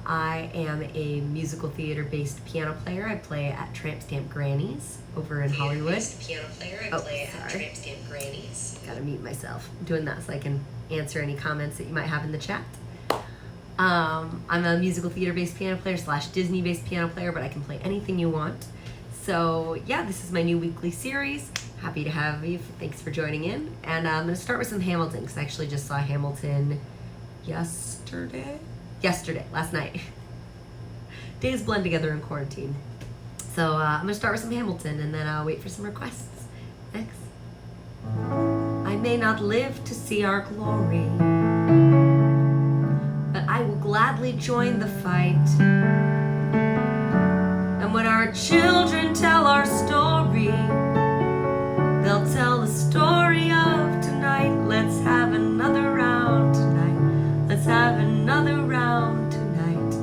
I am a musical theater-based piano player. I play at Tramp Stamp Granny's over in Hollywood. Piano player. I play at Tramp Stamp Granny's. Gotta mute myself. I'm doing that so I can answer any comments that you might have in the chat. I'm a musical theater-based piano player / Disney-based piano player, but I can play anything you want. So yeah, this is my new weekly series. Happy to have you. Thanks for joining in. And I'm going to start with some Hamilton, because I actually just saw Hamilton yesterday, last night. Days blend together in quarantine. So I'm going to start with some Hamilton, and then I'll wait for some requests. Thanks. I may not live to see our glory, but I will gladly join the fight. And when our children tell our story, they'll tell the story of tonight. Let's have another round tonight. Let's have another round tonight.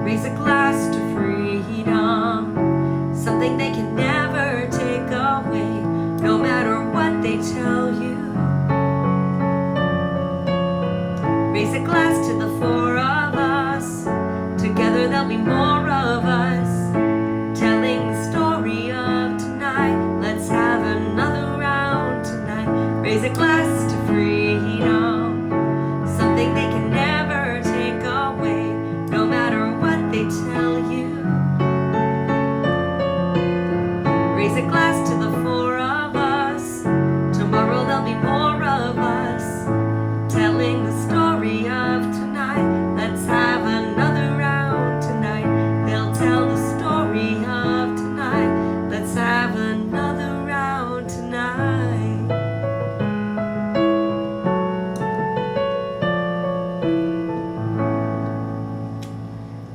Raise a glass to freedom, something they can never take away, no matter what they tell you. Raise a glass to the four of us. Together there'll be more of us, telling the story of tonight. Let's have another round tonight. Raise a glass to freedom, something they can never take away, no matter what they tell you. Raise a glass to the four of us. Tomorrow there'll be more of us, telling the story of tonight. Let's have another round tonight. They'll tell the story of tonight. Let's have another round tonight.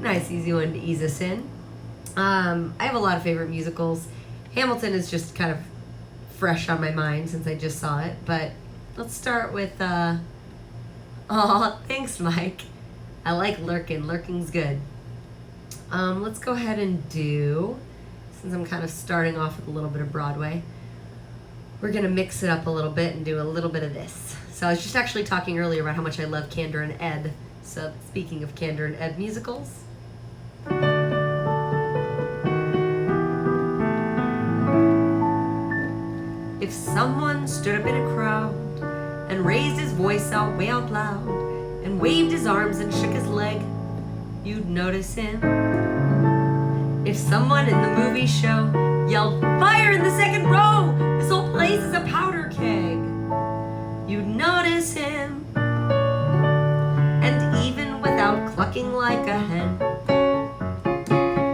Nice, easy one to ease us in. I have a lot of favorite musicals. Hamilton is just kind of fresh on my mind since I just saw it, but let's start with oh, thanks, Mike. I like Lurkin. Lurking's good. Let's go ahead and do, since I'm kind of starting off with a little bit of Broadway, we're going to mix it up a little bit and do a little bit of this. So I was just actually talking earlier about how much I love Candor and Ed. So speaking of Candor and Ed musicals, if someone stood up in a crowd and raised his voice out way out loud and waved his arms and shook his leg, you'd notice him. If someone in the movie show yelled, "Fire in the second row! This whole place is a powder keg," you'd notice him. And even without clucking like a hen,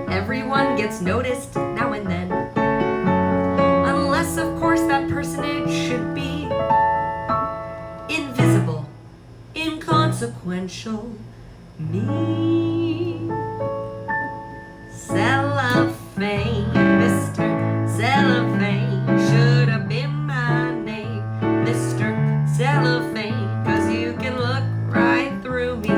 everyone gets noticed now and then. Unless, of course, that personage should be invisible, inconsequential, me. Cellophane, Mr. Cellophane, should have been my name, Mr. Cellophane, 'cause you can look right through me,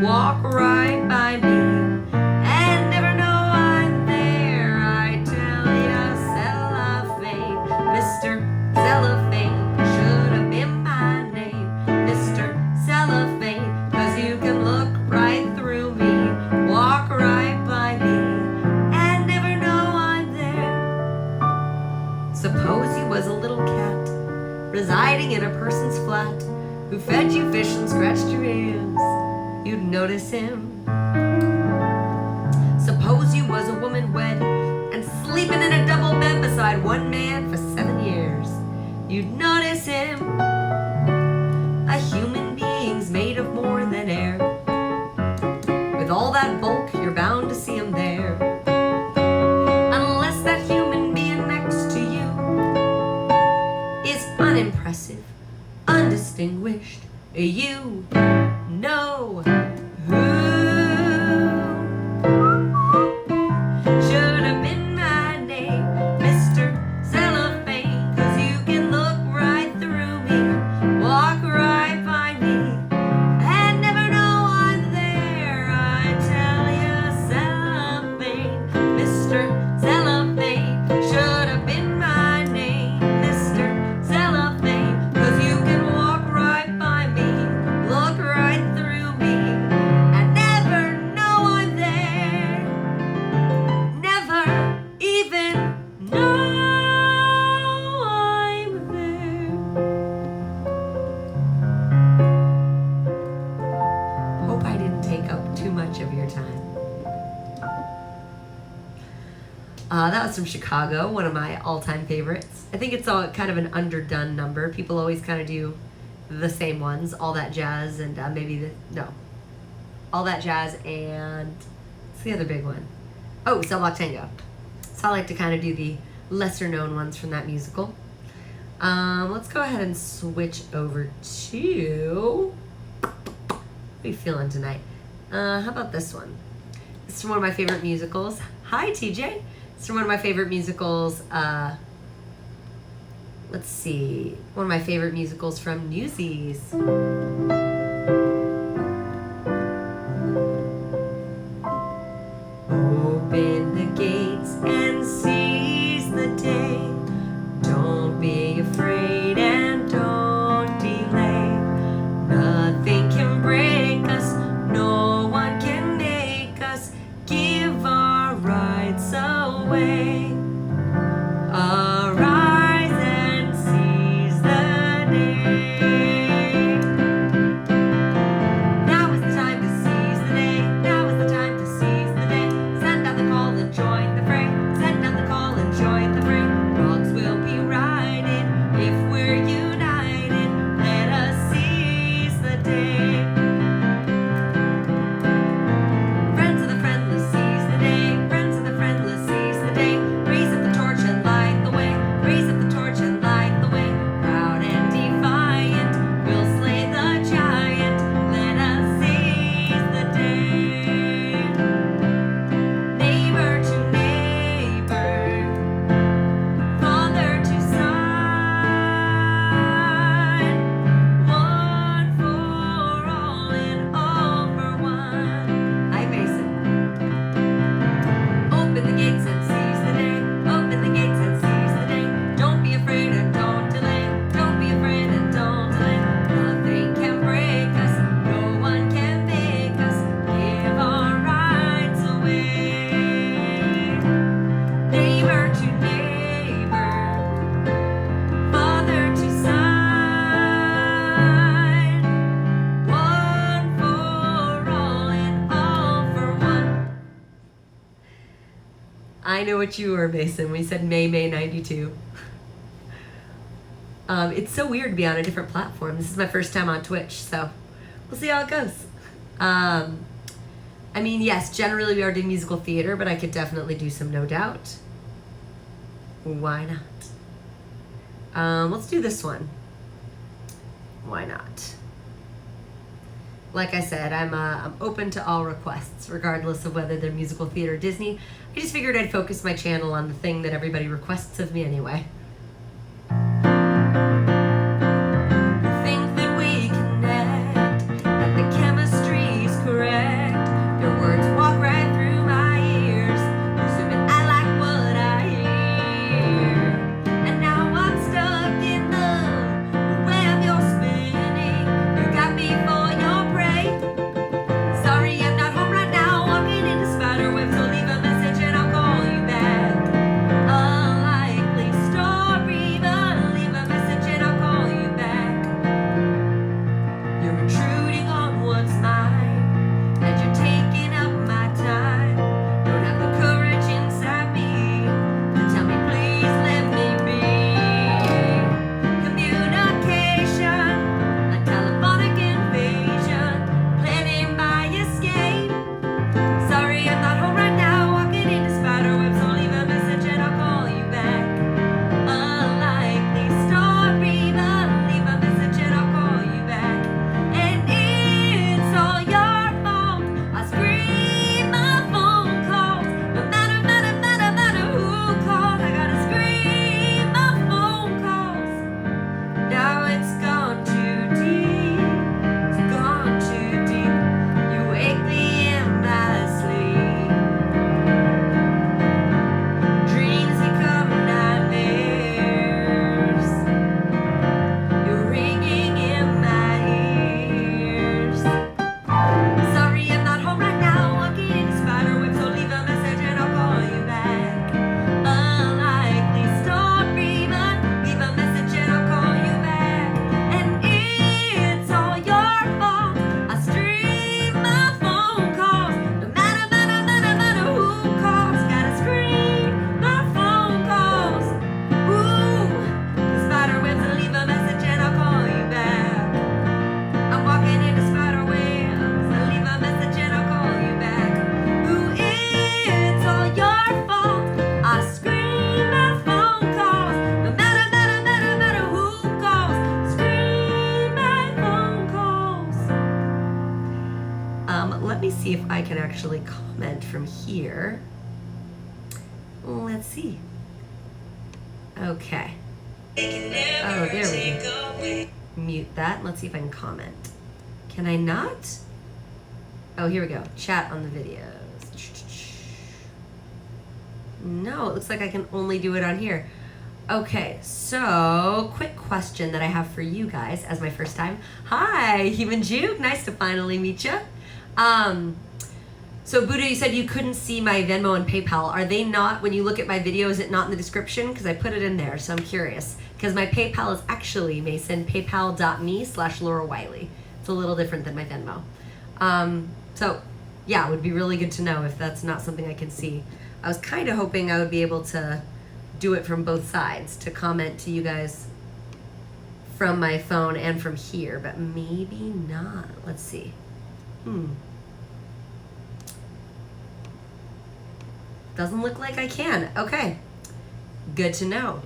walk right by me, and never know I'm there. I tell ya, Cellophane, Mr. Cellophane, should have been my name, Mr. Cellophane, 'cause you can look right through me, walk right by me, and never know I'm there. Suppose you was a little cat residing in a person's flat, who fed you fish and scratched your ears, you'd notice him. Suppose you was a woman wed and sleeping in a double bed beside one man for 7 years, you'd notice him. A human being's made of more than air. With all that bulk, you're bound to see him there. Unless that human being next to you is unimpressive, undistinguished, you know who. Should have been my name, Mr. Cellophane, 'cause you can look right through me, walk right by me, and never know I'm there. I tell ya, Cellophane, Mr. Cellophane, should have been my name, Mr. Cellophane, 'cause you can walk right from Chicago, one of my all-time favorites. I think it's all kind of an underdone number. People always kind of do the same ones, All That Jazz and All That Jazz and what's the other big one? Oh, Cell Block Tango. So I like to kind of do the lesser known ones from that musical. Let's go ahead and switch over to, what are you feeling tonight? How about this one? This is from one of my favorite musicals. Hi, TJ. It's from one of my favorite musicals. Let's see. One of my favorite musicals from Newsies. Open the gates and seize the day. Don't be afraid and don't delay. Nothing can break us. No one can make us give our rights away. Arise and seize the day. Now is the time to seize the day. Now is the time to seize the day. Send out the call and join the fray. Send out the call and join the fray. Frogs will be riding if we're united. Let us seize the day. Friends of the friendless, seize the day. Friends of the friendless, seize the day. Raise up the torch and light the way. Raise up the torch and light the way. Proud and defiant, we'll slay the giant. Let us seize the day. Neighbor to neighbor, father to son, one for all and all for one. Hi, Mason. Open the gates and seize the day. Open the gates and seize the day. Don't be afraid and don't delay. Don't be afraid and don't delay. Nothing can break us. No one can make us give our rights away. Neighbor to neighbor, father to son, one for all and all for one. I know what you were, Mason. We said May 92. It's so weird to be on a different platform. This is my first time on Twitch, so we'll see how it goes. I mean, yes, generally we are doing musical theater, but I could definitely do some No Doubt. Why not? Let's do this one. Why not? Like I said, I'm open to all requests, regardless of whether they're musical theater or Disney. I just figured I'd focus my channel on the thing that everybody requests of me anyway. Think that we connect, that the chemistry's correct. Your words walk right through my ears, assuming I like what I hear. And now I'm stuck in the web you're spinning. You got me for your prey. Sorry, I'm not home right now, walking into spider webs. So leave a message and I'll call you back. Unlikely story, but leave a message and I'll call you back. You're intruding on what's mine, and you're taking up my time. Don't have the courage inside me to tell me, please let me be. Communication, a telephonic invasion, planning my escape. Sorry, I'm not home right now, walking into spider webs. So leave a message and I'll call you back. Unlikely story, but leave a message and I'll call you back. And see if I can actually comment from here. Let's see. Okay. Oh, there we go. Mute that. Let's see if I can comment. Can I not? Oh, here we go. Chat on the videos. No, it looks like I can only do it on here. Okay, so quick question that I have for you guys as my first time. Hi, Human Juke. Nice to finally meet you. So Buddha, you said you couldn't see my Venmo and PayPal. Are they not, when you look at my video, is it not in the description? Because I put it in there, so I'm curious. Because my PayPal is actually, Mason, paypal.me/Laura Wiley. It's a little different than my Venmo. So yeah, it would be really good to know if that's not something I can see. I was kind of hoping I would be able to do it from both sides, to comment to you guys from my phone and from here, but maybe not. Let's see. Doesn't look like I can. Okay, good to know.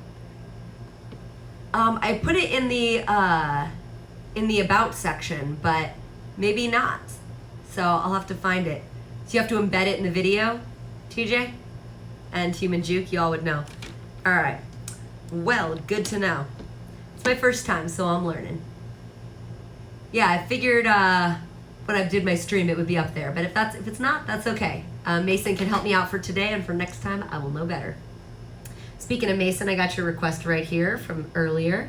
I put it in the about section, but maybe not. So I'll have to find it. So you have to embed it in the video, TJ? And Human Juke, you all would know. All right, well, good to know. It's my first time, so I'm learning. Yeah, I figured when I did my stream it would be up there, but if it's not, that's okay. Mason can help me out for today, and for next time I will know better. Speaking of Mason, I got your request right here from earlier,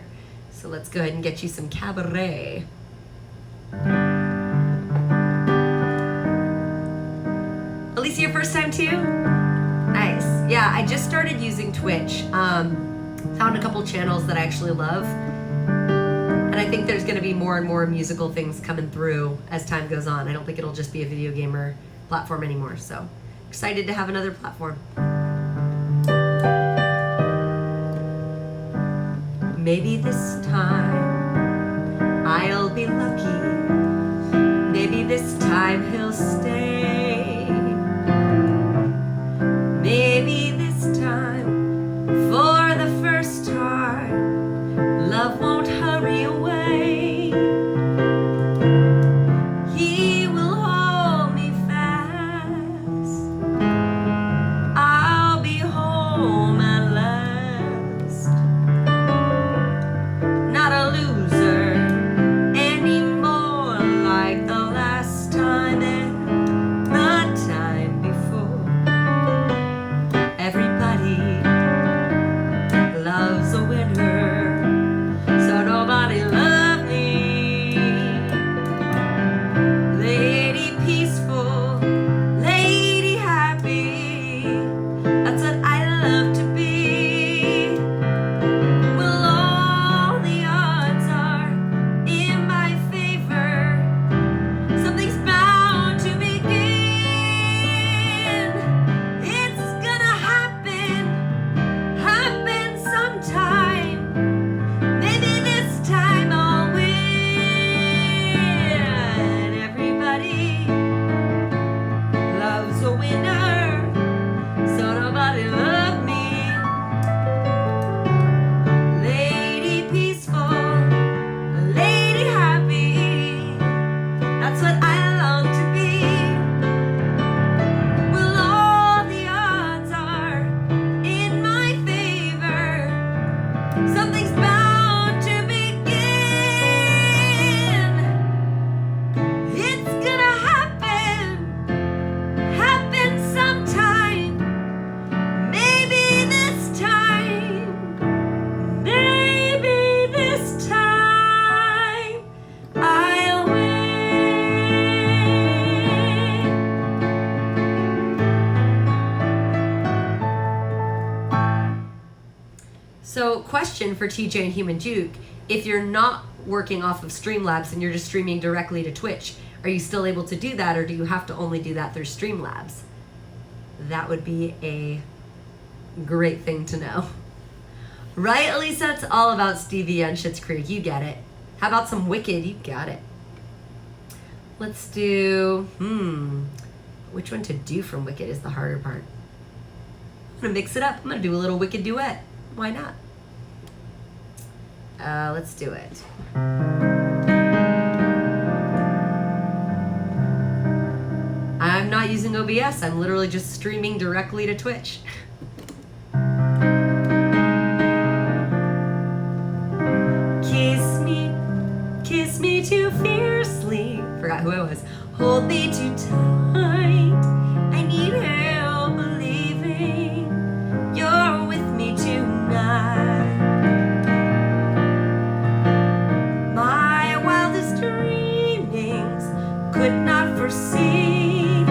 so let's go ahead and get you some cabaret. Alicia, your first time too? Nice. Yeah, I just started using Twitch. Found a couple channels that I actually love. And I think there's going to be more and more musical things coming through as time goes on. I don't think it'll just be a video gamer platform anymore. So excited to have another platform. Maybe this time I'll be lucky. Maybe this time he'll stay. Maybe this time, for the first time, love won't hurry away. He will hold me fast. I'll be home at last. Not a loser anymore, like the last time and the time before. Everybody loves a winner, so nobody loved me. Lady peaceful, lady happy, that's what I love to be. Well, all the odds are in my favor. Something's bound to begin. It's gonna happen sometime. Maybe this time I'll win. Everybody loves a winner, so nobody loved me. Lady peaceful, lady happy, that's what I long to be. Well, all the odds are in my favor. Something's bound to begin. It's gonna happen sometime. Maybe this time, maybe this time I'll win. So, question for TJ and Human Juke: if you're not working off of Streamlabs and you're just streaming directly to Twitch, are you still able to do that, or do you have to only do that through Streamlabs? That would be a great thing to know. Right, Elisa? It's all about Stevie on Schitt's Creek. You get it. How about some Wicked? You got it. Let's do, which one to do from Wicked is the harder part. I'm gonna mix it up. I'm gonna do a little Wicked duet. Why not? Let's do it. OBS. I'm literally just streaming directly to Twitch. Kiss me too fiercely. Forgot who I was. Hold me too tight. I need help believing you're with me tonight. My wildest dreamings could not foresee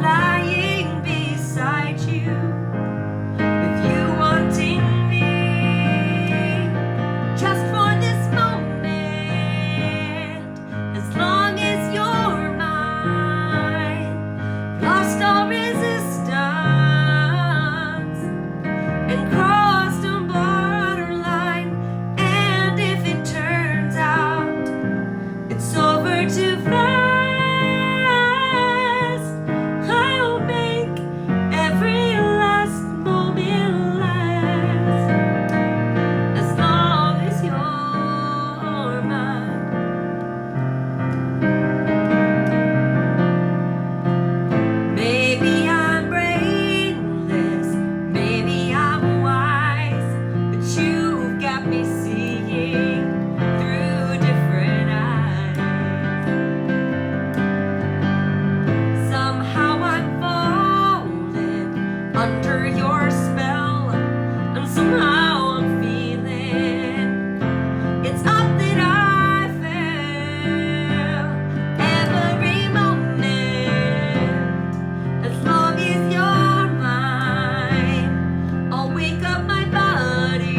lying beside you, with you wanting me just for this moment, as long as you're mine. Lost all resistance and crossed a borderline, and if it turns out it's over too fast, I'll make every last moment last, as long as you're mine. Maybe I'm brainless, maybe I'm wise, but you've got me seeing through different eyes. Somehow I'm falling under your spell, and somehow I'm feeling it's up that I feel every moment. As long as you're mine, I'll wake up my body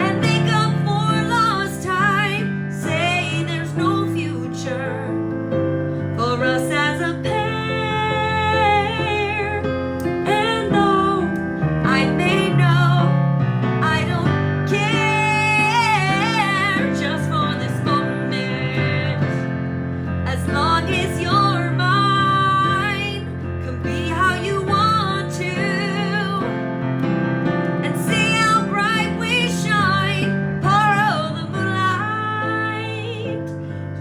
and think of for lost time. Say there's no future for us as a pair. And though I may know I don't care, just for this moment, as long as you're mine, can be how you want to, and see how bright we shine. Pour all the moonlight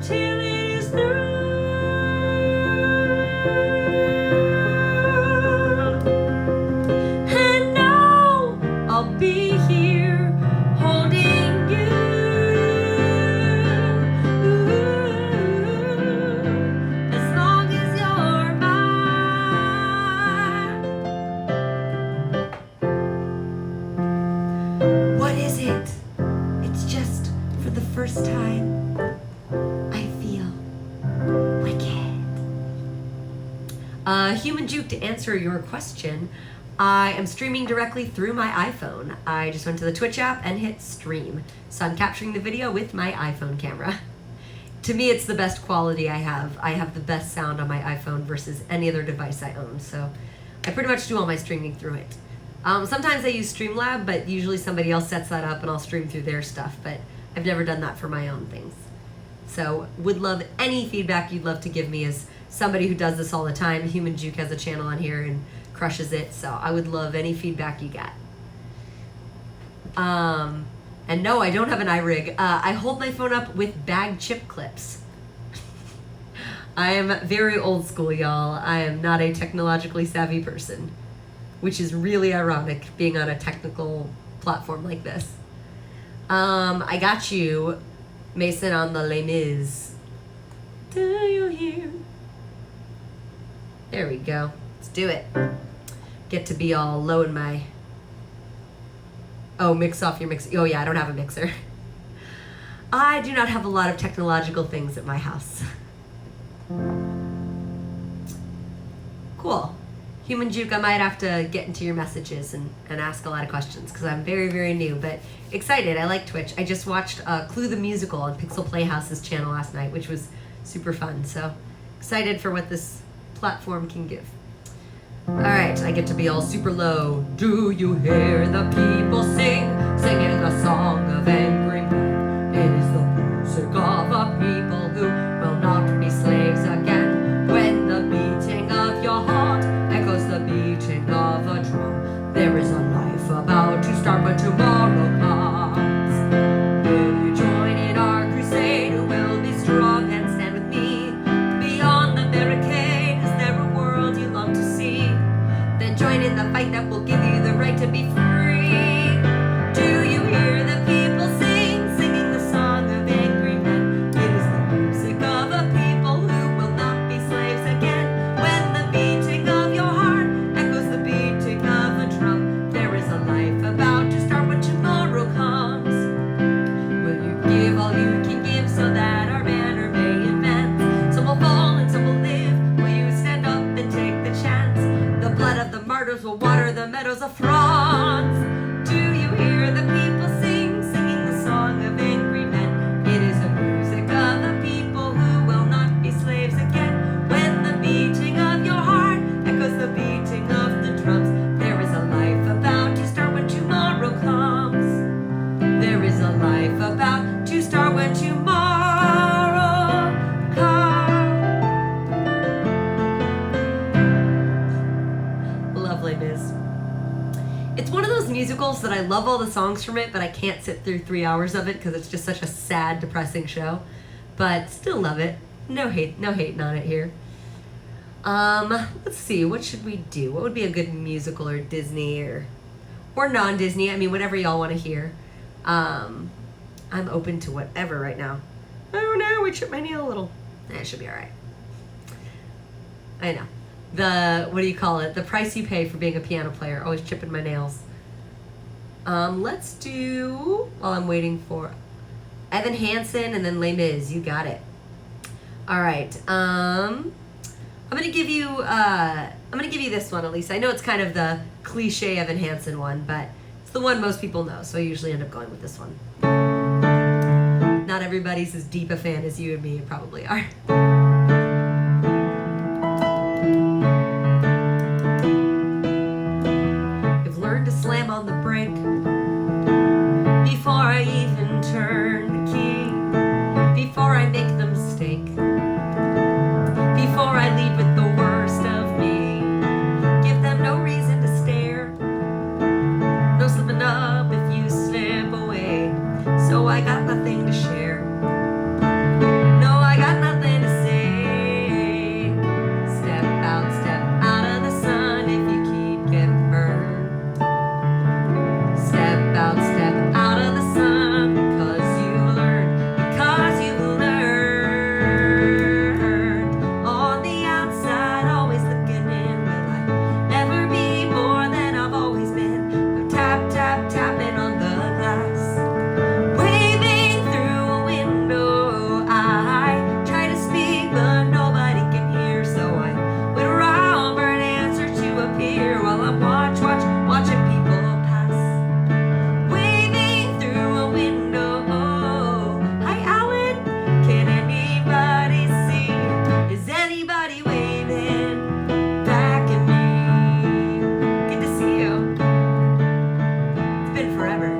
till it is through. And now I'll be here holding you, as long as you're mine. What is it? It's just for the first time I feel wicked. Human Juke, to answer your question, I am streaming directly through my iPhone. I just went to the Twitch app and hit stream. So I'm capturing the video with my iPhone camera. To me, it's the best quality I have. I have the best sound on my iPhone versus any other device I own. So I pretty much do all my streaming through it. Sometimes I use Streamlab, but usually somebody else sets that up and I'll stream through their stuff. But I've never done that for my own things. So would love any feedback you'd love to give me as somebody who does this all the time. Human Juke has a channel on here and crushes it. So I would love any feedback you get. And no, I don't have an iRig. I hold my phone up with bag chip clips. I am very old school, y'all. I am not a technologically savvy person, which is really ironic being on a technical platform like this. I got you, Mason, on the Les Mis. Do you hear? There we go. Let's do it. Get to be all low in my... Oh, mix off your mixer. Oh yeah, I don't have a mixer. I do not have a lot of technological things at my house. Cool. Human Juke, I might have to get into your messages and ask a lot of questions because I'm very, very new, but excited. I like Twitch. I just watched Clue the Musical on Pixel Playhouse's channel last night, which was super fun. So excited for what this platform can give. All right, I get to be all super low. Do you hear the people singing a song of angry men? It is the music of a people who will not be slaves again. When the beating of your heart echoes the beating of a drum, there is a life about to start when tomorrow comes. Will you join in our crusade? Who will be strong and stand with me beyond the barricade? musicals that I love all the songs from it, but I can't sit through 3 hours of it because it's just such a sad, depressing show. But still love it. No hating on it here. Let's see, what should we do? What would be a good musical or Disney or non-Disney? I mean, whatever y'all want to hear. I'm open to whatever right now. Oh no, we chipped my nail a little. It should be alright. I know. What do you call it? The price you pay for being a piano player, always chipping my nails. Let's do, while I'm waiting for Evan Hansen and then Les Mis. You got it. Alright, I'm gonna give you this one, Elise. I know it's kind of the cliche Evan Hansen one, but it's the one most people know, so I usually end up going with this one. Not everybody's as deep a fan as you and me probably are. I've learned to slam on the brake before I even turn the key, before I make the mistake, before I lead with the worst of me. Give them no reason to stare, no slipping up if you slip away. So I got nothing to share. No, I got nothing to say. Step out of the sun if you keep getting burned. Step out of the sun because you learn. On the outside, always looking in. Will I ever be more than I've always been? I'm tapping on the glass. Waving through a window, I try to speak, but nobody can hear. So I wait around for an answer to appear while I'm watching people pass. Waving through a window. Hi, Alan. Can anybody see? Is anybody waving back at me? Good to see you. It's been forever.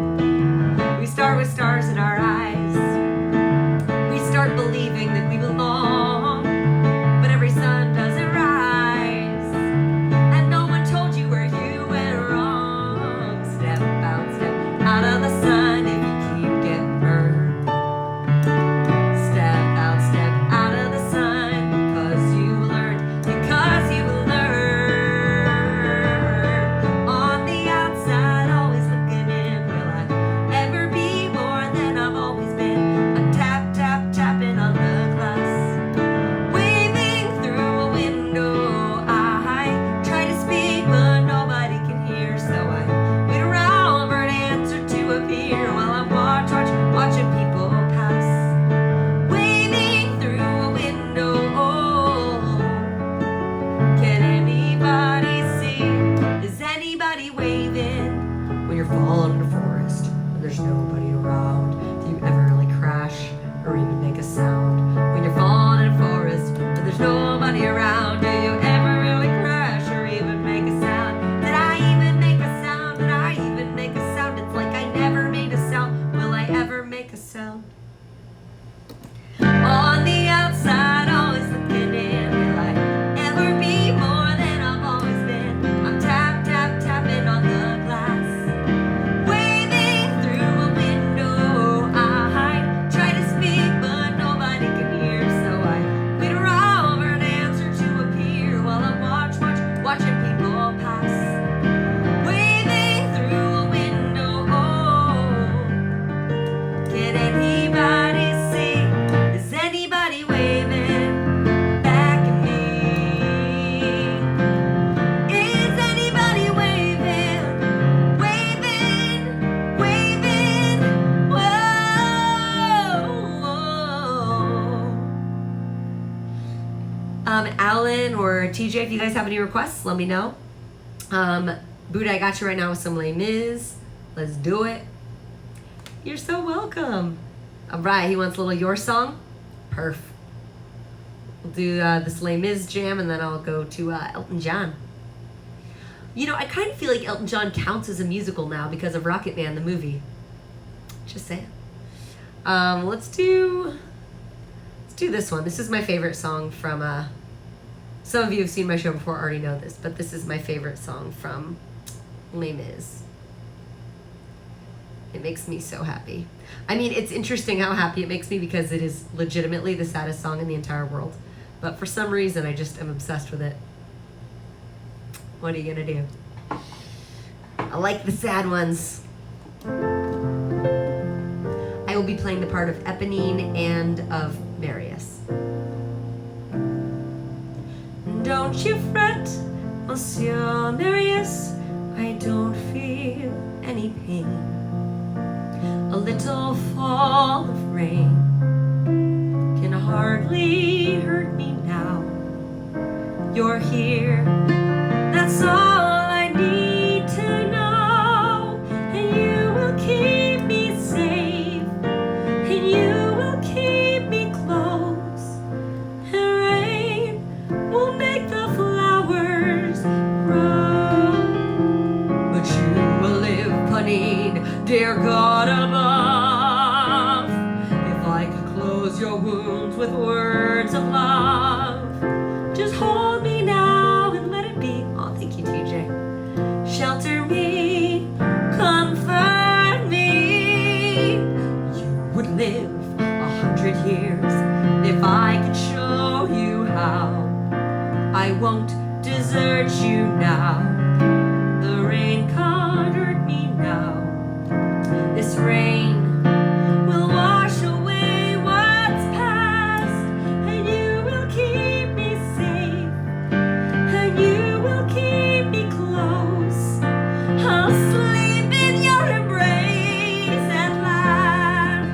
We start with stars in our eyes. We start believing that we belong, but every sun doesn't rise, and no one told you where you went wrong. Step out of the sun if you keep getting burned. Step out of the sun because you learn. On the outside, always looking in. Will I ever be more than I've always been? I'm tapping on the glass. Waving through a window, I try to speak, but nobody can hear. So I wait around for an answer to appear while I'm watching people pass. Waving through a window. Can anybody see? Is anybody waving when you're falling in a forest and there's nobody around? Do you ever really crash or even make a sound? When you're falling in a forest and there's nobody around, do you ever really crash or even make a sound? Did I even make a sound? Did I even make a sound? It's like I never made a sound. Will I ever make a sound? On the outside, always looking in. Will I ever be more than I've always been? I'm tapping on the glass. Waving through a window, I try to speak, but nobody can hear. So I wait around for an answer to appear while I'm watching people pass. Waving through a window. Can anybody see? Is anybody waving back at me? Is anybody waving? Whoa. Alan or TJ, if you guys have any requests, let me know. Buddha, I got you right now with some Les Mis. Let's do it. You're so welcome. All right, he wants a little Your Song. Perf. We'll do this Les Mis jam, and then I'll go to Elton John. You know, I kind of feel like Elton John counts as a musical now because of Rocket Man, the movie. Just saying. Let's do this one. This is my favorite song from, some of you have seen my show before, already know this, but this is my favorite song from Les Mis. It makes me so happy. I mean, it's interesting how happy it makes me because it is legitimately the saddest song in the entire world. But for some reason, I just am obsessed with it. What are you gonna do? I like the sad ones. I will be playing the part of Eponine and of Marius. Don't you fret, Monsieur Marius, I don't feel any pain. A little fall of rain can hardly hurt me now. You're here, that's all I need to know. And you will keep me safe, and you will keep me close. And rain will make the flowers grow. But you will live, Eponine, dear God above. If I could close your wounds with words of love, just hold me now and let it be. Oh, thank you, TJ. Shelter me, comfort me. You would live 100 years if I could show you how. I won't desert you now. The rain can't hurt me now. This rain will wash away what's past, and you will keep me safe, and you will keep me close. I'll sleep in your embrace at last.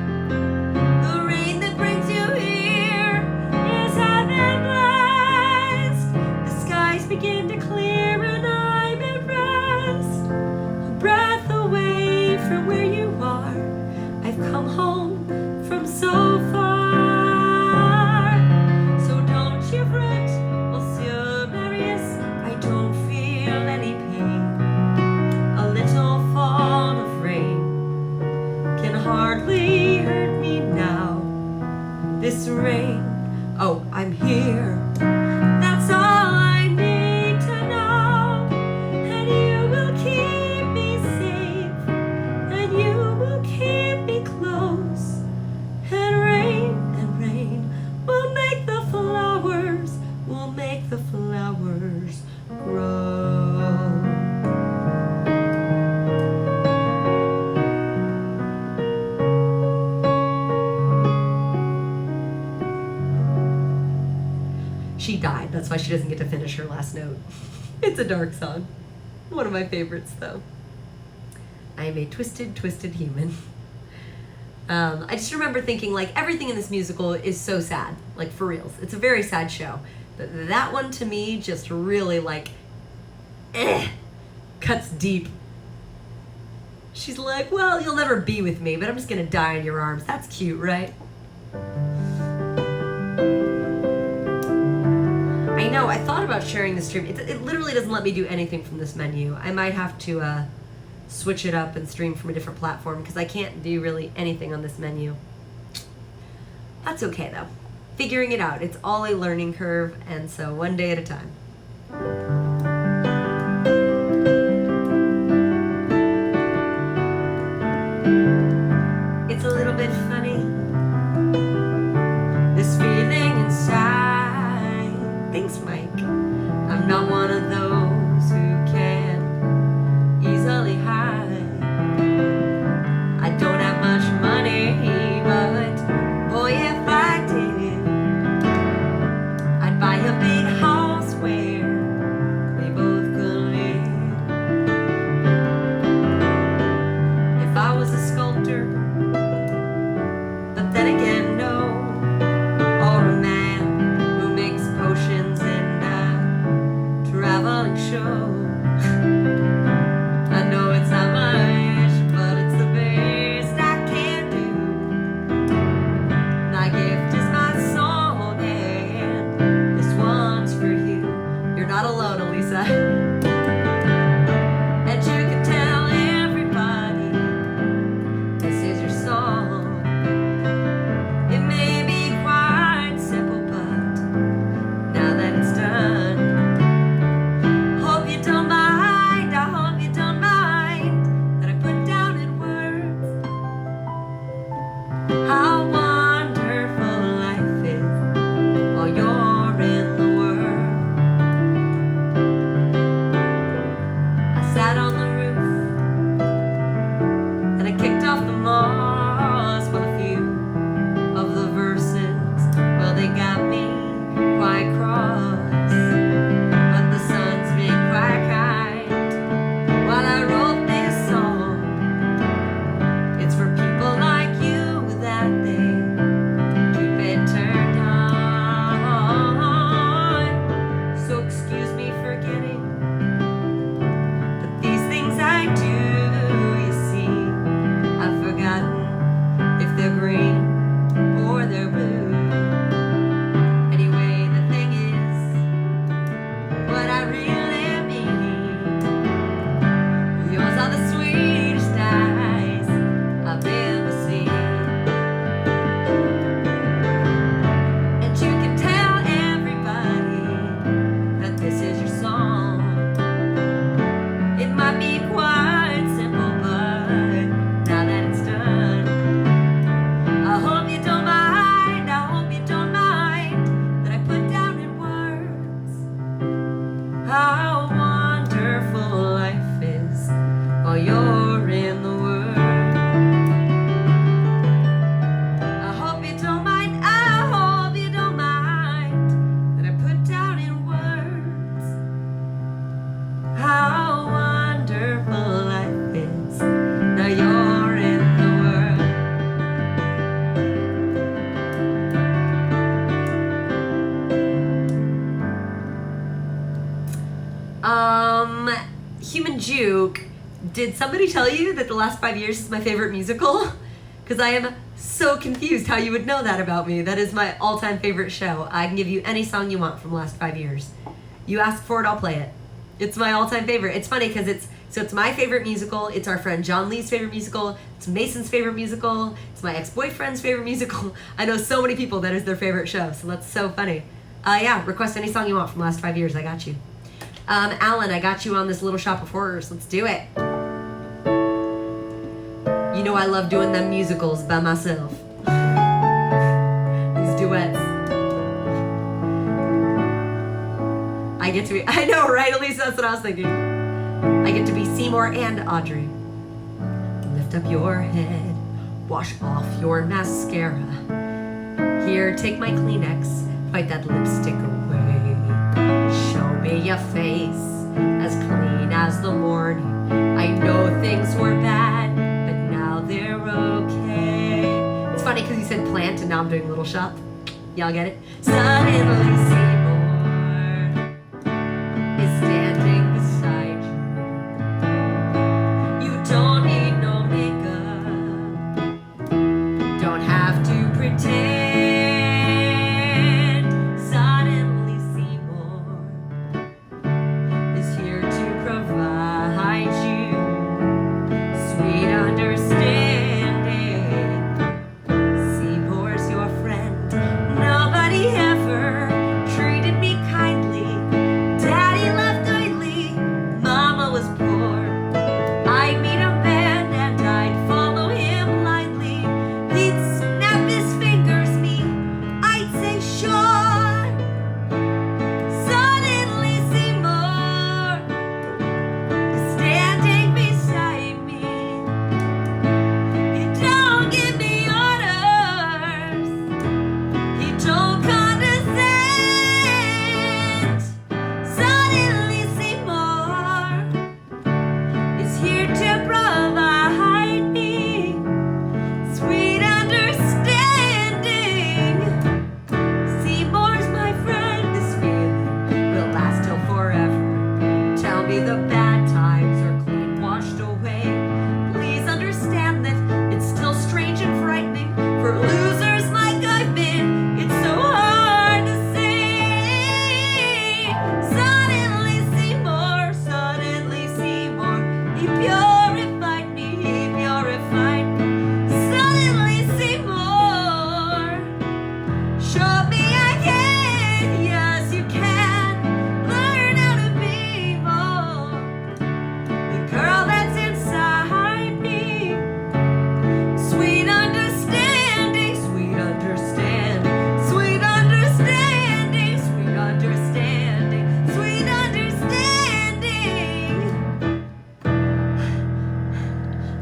The rain that brings you here is heaven blessed. The skies begin to clear and I'm at rest. A breath away from where you are, I've come home from so far. So don't you fret, Monsieur Marius, I don't feel any pain. A little fall of rain can hardly hurt me now. This rain, oh, I'm here. That's all I need to know. And you will keep me safe, and you will keep me close. And rain will make the flowers, grow. She died. That's why she doesn't get to finish her last note. It's a dark song. One of my favorites, though. I am a twisted, twisted human. I just remember thinking, like, everything in this musical is so sad. Like, for reals. It's a very sad show. But that one, to me, just really, like, cuts deep. She's like, well, you'll never be with me, but I'm just gonna die in your arms. That's cute, right? I know, I thought about sharing the stream. It literally doesn't let me do anything from this menu. I might have to switch it up and stream from a different platform because I can't do really anything on this menu. That's okay though. Figuring it out. It's all a learning curve, and so one day at a time. It's a little bit funny, this feeling inside. Thanks, Mike. I'm not one of those who can easily hide. I don't have much money, but boy, if I did, I'd buy a big house way Did somebody tell you that The Last 5 Years is my favorite musical? Because I am so confused how you would know that about me. That is my all-time favorite show. I can give you any song you want from The Last 5 Years. You ask for it, I'll play it. It's my all-time favorite. It's funny because it's my favorite musical. It's our friend John Lee's favorite musical. It's Mason's favorite musical. It's my ex-boyfriend's favorite musical. I know so many people that is their favorite show, so that's so funny. Yeah, request any song you want from The Last 5 Years. I got you. Alan, I got you on this Little Shop of Horrors. Let's do it. You know I love doing them musicals by myself. These duets. I get to be, I know, right, Elisa? That's what I was thinking. I get to be Seymour and Audrey. Lift up your head, wash off your mascara. Here, take my Kleenex, fight that lipstick away. Show me your face, as clean as the morning. I know things were bad, but now they're okay. It's funny because you said plant and now I'm doing Little Shop. Y'all get it? Suddenly Seymour is standing beside you. You don't need no makeup, don't have to pretend. Suddenly Seymour is here to provide you sweet understanding. Seymour's your friend. Nobody ever treated me kindly. Daddy loved idly. Mama was poor. I'd meet a man and I'd follow him blindly. He'd snap his fingers me. I'd say sure. Suddenly Seymour is standing beside me. He don't give me orders. He don't condescend. Suddenly Seymour is here to provide me sweet understanding. Seymour's my friend. This feeling will last till forever. Tell me the bad times are clean washed away. Please understand that it's still strange and frightening for losers like I've been. It's so hard to say. Suddenly Seymour, he purified me, he purified me. Suddenly Seymour, show me I can, yes you can, learn how to be more the girl that's inside me. Sweet understanding, sweet understanding, sweet understanding, sweet understanding, sweet understanding.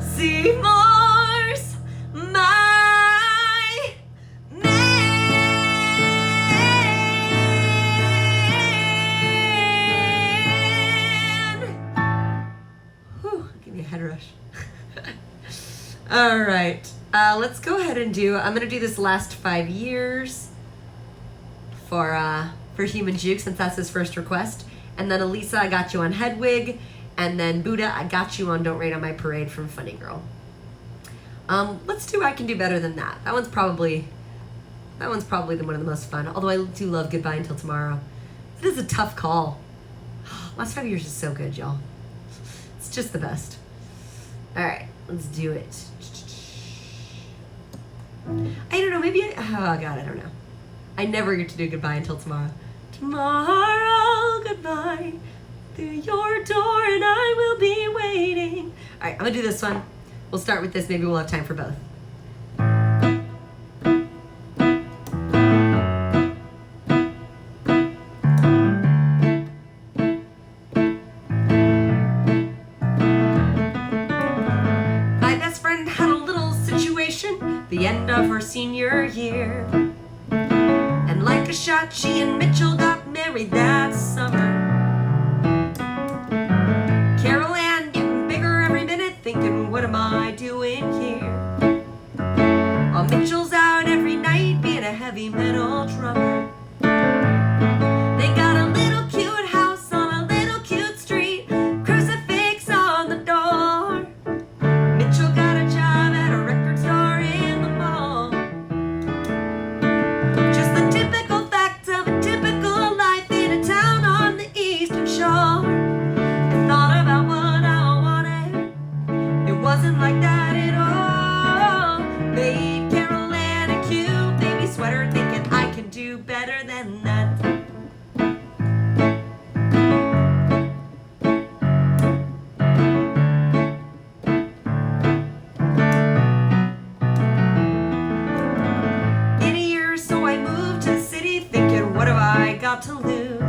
Seymour's my man. Whew, give me a head rush. All right, let's go ahead and I'm gonna do this Last 5 Years for Human Juke, since that's his first request. And then Elisa, I got you on Hedwig. And then Buddha, I got you on Don't Rain on My Parade from Funny Girl. Let's do I Can Do Better Than That. That one's probably one of the most fun. Although I do love Goodbye Until Tomorrow. It is a tough call. Last 5 Years is so good, y'all. It's just the best. All right, let's do it. I don't know, maybe oh God, I don't know. I never get to do Goodbye Until Tomorrow. Tomorrow, goodbye. Through your door and I will be waiting. All right, I'm gonna do this one. We'll start with this. Maybe we'll have time for both. My best friend had a little situation the end of her senior year. And like a shot, she and Mitchell got married that summer. Carol Ann getting bigger every minute, thinking, what am I doing here? While Mitchell's out every night being a heavy metal drummer. They got a little cute house on a little cute street, crucifix on the door. better than that. In a year or so I moved to the city thinking, what have I got to lose?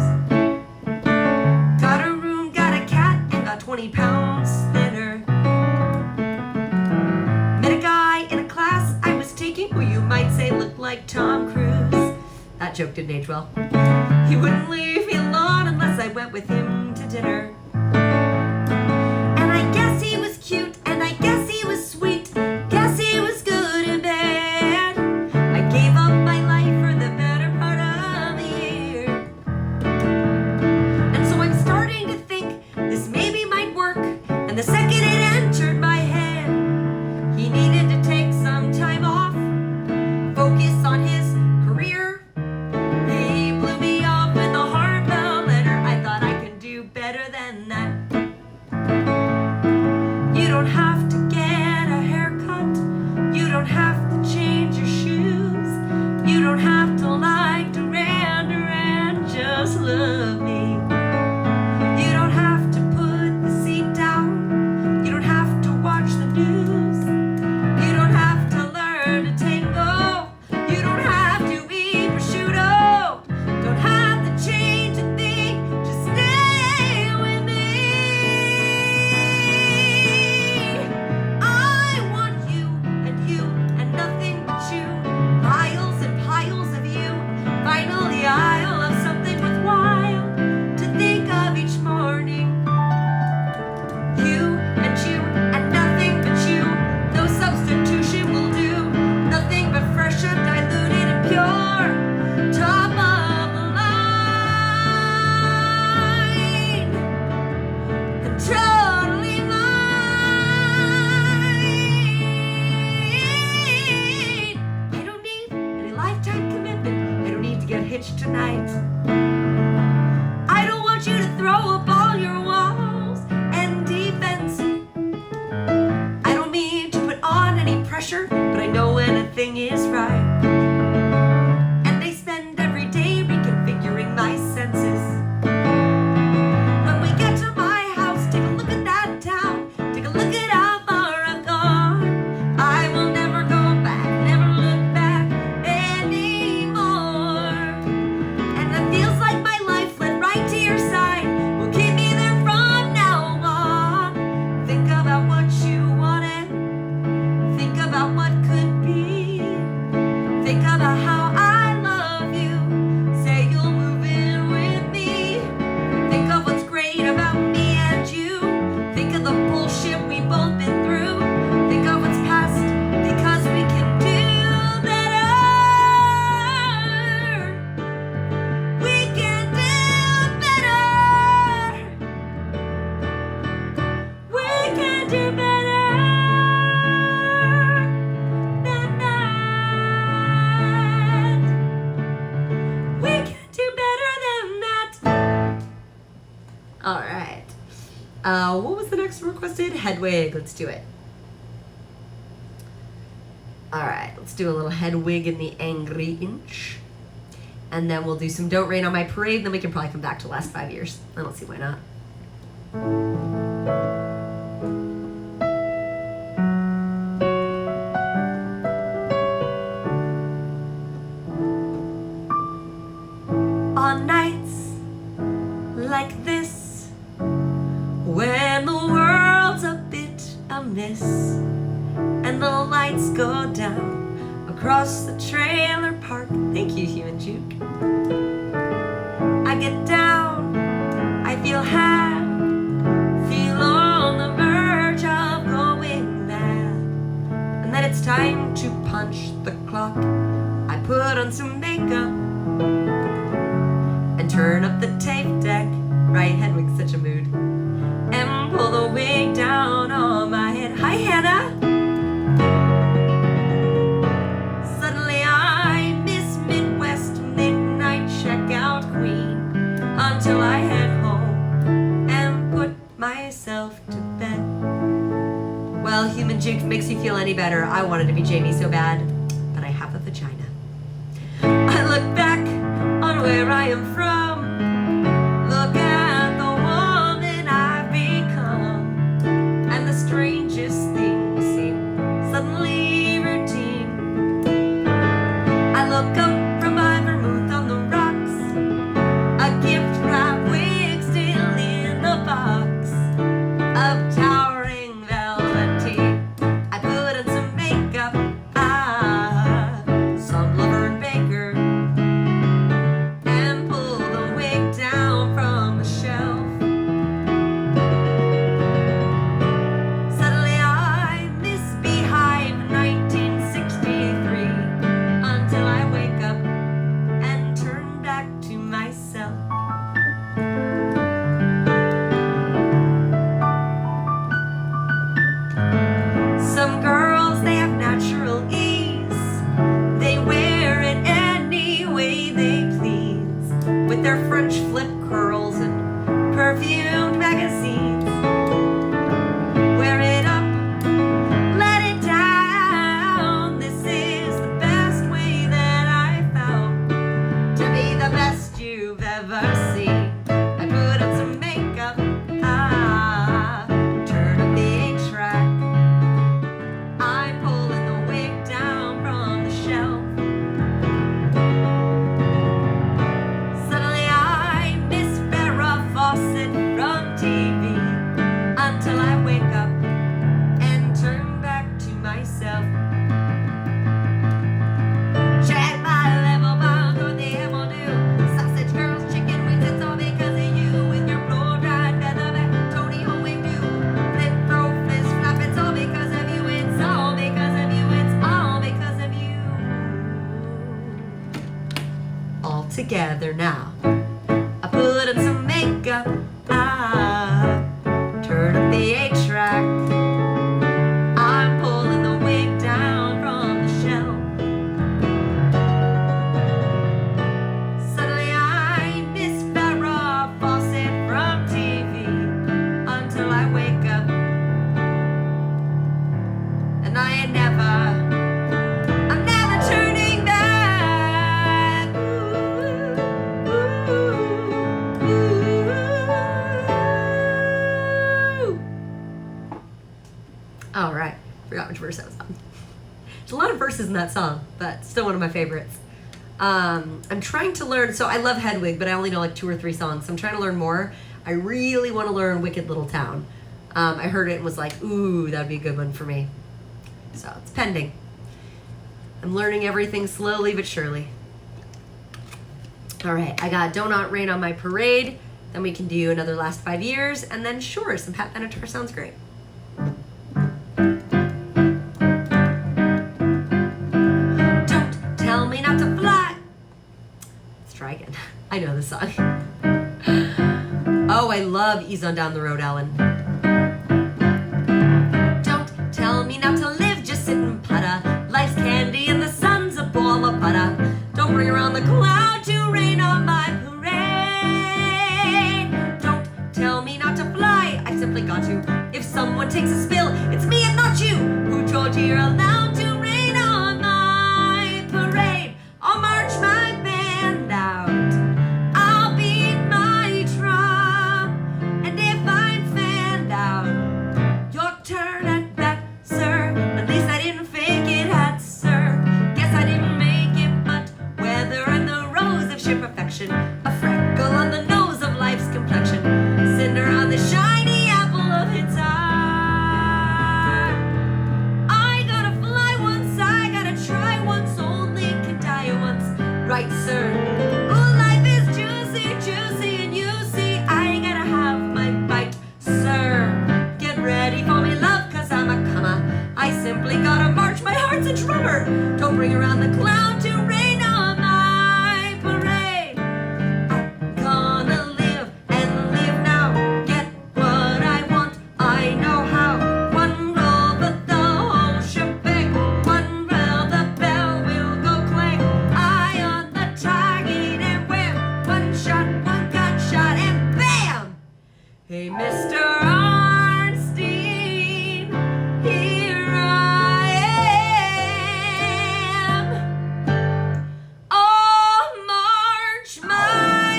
Got a room, got a cat, and got 20 pounds thinner. Met a guy in a class I was taking who you might say looked like Tom Cruise. That joke didn't age well. He wouldn't leave me alone unless I went with him to dinner. And I guess he was cute, and I guess he was sweet. Guess he was good and bad. I gave up my life for the better part of a year. And so I'm starting to think this maybe might work. And the second it entered my head, he needed to take some time off, focus on his career. He blew me off with a heartfelt letter. I thought I could do better than that. You don't have to get a haircut. You don't have to change your shoes. You don't have to like Duran Duran. Just love me. You don't have to put the seat down. You don't have to watch the news. You don't have to learn to tango. You don't have to eat prosciutto. Don't have to change a thing. Just stay with me. I want you and nothing but you. Piles and piles of you. Finally, I'll have something worthwhile to think of each morning. You and nothing but you. No substitution will do. Nothing but fresh, undiluted, and pure. Top of the line. And totally mine. I don't need any lifetime commitment. I don't need to get hitched tonight. I don't want you to throw up all your walls and defense. I don't mean to put on any pressure, but I know when a thing is right. And they spend every day reconfiguring my senses. When we get to my house, take a look at that town. Take a look at how far I've gone. I will never go back, never look back anymore. And it feels like my life led right to your side. Will keep me there from now on. Think about what you wanted. Think about what could be. Think about how I love you. Say you'll move in with me. Think of what's great about me and you. Think of the bullshit we both been through. Think of what's past, because we can do better. We can do better. We can do better than that. We can do better than that. All right. What was the next requested? Hedwig. Let's do it. All right. Let's do a little Hedwig in the Angry Inch. And then we'll do some Don't Rain on My Parade. Then we can probably come back to the last 5 years. I don't see why not. On nights like this, when the world's a bit amiss and the lights go down across the trailer park. Thank you, Human Juke. I get down, I feel had, feel on the verge of going mad. And then it's time to punch the clock. I put on some makeup and turn up the tape deck. Right, Hedwig's such a mood. And pull the wig down on my head. Hi, Hannah. Suddenly I miss Midwest midnight checkout queen until I head home and put myself to bed. Well, Human Juke, makes you feel any better. I wanted to be Jamie so bad, but I have a vagina. I look back am from. Look at the woman I've become. And the strangest things seem suddenly routine. I look up from my vermouth on the rocks, a gift wrapped wig still in the box of towering velveteen. I put on some makeup, some Laverne Baker, and pull the wig down from the shelf. Suddenly I misbehave 1963 until I wake up and turn back to myself. Some girls, they have natural ease. They wear it any way they please, with their French flip curls and perfumed magazines. Wear it up, let it down. This is the best way that I found to be the best you've ever seen. I put on some makeup, turn up the 8-track. I'm pulling the wig down from the shelf. Suddenly I miss Farrah Fawcett from TV until I wake up and turn back to myself. Check my level bound or the will do. Sausage girls, chicken wings, it's all because of you. With your blow-dried featherback, Tony Homework view. Flip, throw, fist, flap, it's all because of you. It's all because of you. It's all because of you. All together now. I put on some makeup, turn up the 8-track. I'm pulling the wig down from the shelf. Suddenly I miss Farrah Fawcett from TV until I wake up and I'm never turning back. All right, forgot which verse I was on. There's a lot of verses in that song, but still one of my favorites. I'm trying to learn, so I love Hedwig, but I only know like 2 or 3 songs, so I'm trying to learn more. I really want to learn Wicked Little Town. I heard it and was like, ooh, that would be a good one for me. So it's pending. I'm learning everything slowly but surely. All right, I got Don't Not Rain on My Parade. Then we can do another Last 5 Years, and then sure, some Pat Benatar sounds great. Don't tell me not to fly. Let's try again. I know this song. Oh, I love Ease on Down the Road, Alan. Don't tell me not to live, just sit and putter. Life's candy and the sun's a ball of butter. Don't bring around the cloud to rain on my parade. Don't tell me not to fly, I simply got to. If someone takes a spill, it's me and not you. Who told you you're allowed to rain on my parade? I'll march my band out, I'll beat my drum, and if I'm fanned out, your turn at bat, sir. At least I didn't fake it at sir. Guess I didn't make it, but weather and the rose of sheer perfection. A freckle on the nose of life's complexion. Cinder on the shiny apple of its eye. I gotta fly once, I gotta try once, only can die once. Right, sir. Oh, life is juicy, juicy, and you see, I gotta have my bite, sir. Get ready for me, love, cause I'm a comer. I simply gotta march, my heart's a drummer. Don't bring around the cloud to rain on my parade. I'm gonna live and live now. Get what I want, I know how. One roll, but the whole shebang. One roll, the bell will go clang. Eye on the target and wham. One shot, one gunshot, and bam! Hey, Mr. Arnstein, here I am. Oh, march my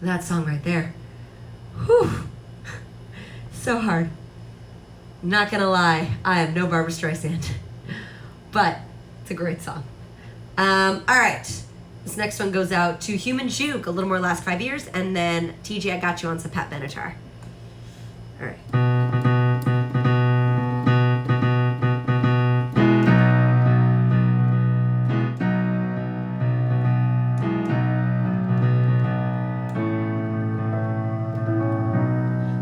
That song right there. Whew. So hard. Not gonna lie, I am no Barbra Streisand. But it's a great song. All right. This next one goes out to Human Juke, A Little More Last 5 Years, and then TJ, I got you on some Pat Benatar. All right.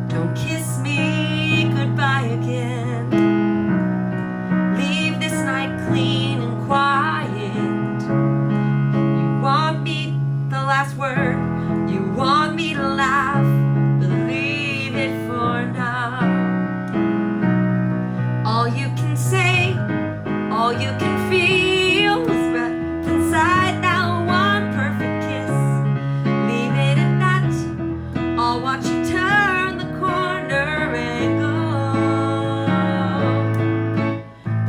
Don't kiss me goodbye again. Leave this night clean and quiet. You want me the last word. You want me to laugh. Believe it for now. All you can say, all you can feel is wrapped inside that one perfect kiss. Leave it at that. I'll watch you turn the corner and go.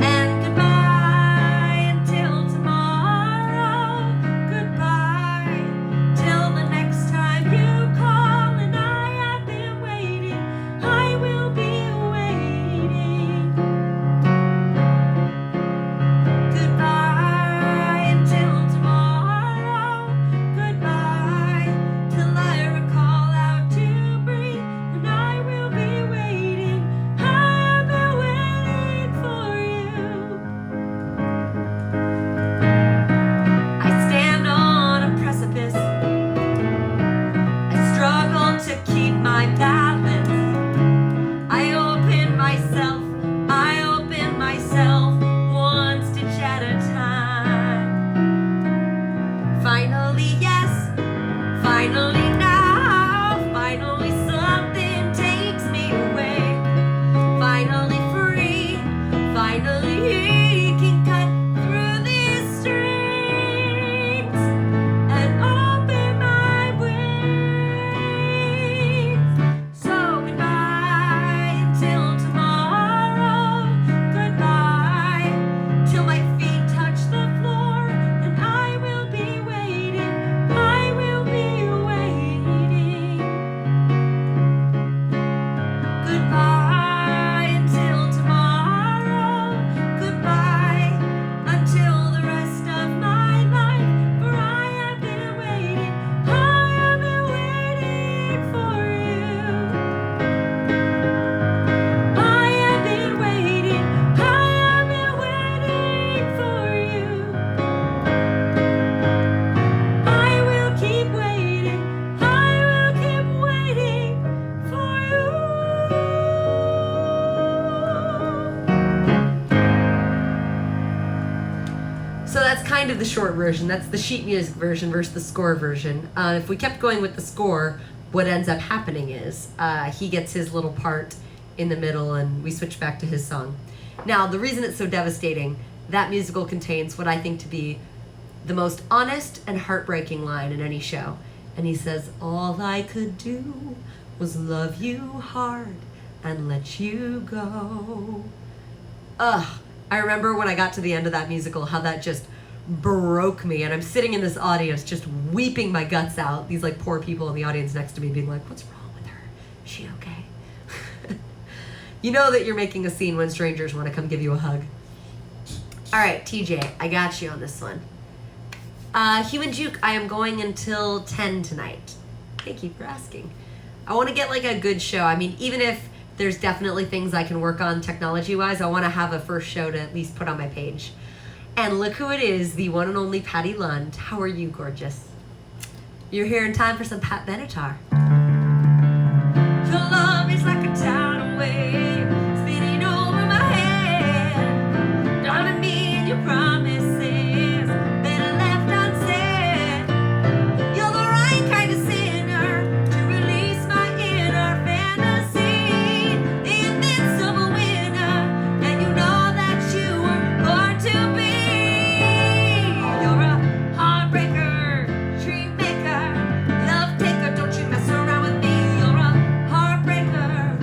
And goodbye until tomorrow. Goodbye till the next time you call. And I have been waiting. I will be waiting. Goodbye until tomorrow. Goodbye till I recall how to breathe. And I will be waiting. I have been waiting for you. I stand on a precipice. I struggle to keep my balance. I open myself one stitch at a time. Finally, yes, finally now, finally something takes me away. Finally free, finally can cut through these strings and open my wings. So goodbye until tomorrow. Goodbye till my feet touch the floor. And I will be waiting. I will be waiting. Goodbye until tomorrow. Goodbye until the rest of my life. For I have been waiting. I have been waiting for you. I have been waiting. I have been waiting for you. I will keep waiting. I will keep waiting for you. So that's kind of the short version. That's the sheet music version versus the score version. If we kept going with the score, what ends up happening is he gets his little part in the middle and we switch back to his song. Now, the reason it's so devastating, that musical contains what I think to be the most honest and heartbreaking line in any show. And he says, all I could do was love you hard and let you go. Ugh. I remember when I got to the end of that musical, how that just broke me. And I'm sitting in this audience just weeping my guts out. These like poor people in the audience next to me being like, what's wrong with her? Is she okay? You know that you're making a scene when strangers want to come give you a hug. All right, TJ, I got you on this one. Human Juke, I am going until 10 tonight. Thank you for asking. I want to get like a good show. I mean, even if there's definitely things I can work on technology-wise, I want to have a first show to at least put on my page. And look who it is, the one and only Patty Lund. How are you, gorgeous? You're here in time for some Pat Benatar. Your love is like a tidal wave spinning over my head. Darling, me and your promises better left unsaid. You're the right kind of sinner to release my inner fantasy. The invincible winner, and you know that you were born to be. You're a heartbreaker, dream maker, love taker. Don't you mess around with me. You're a heartbreaker,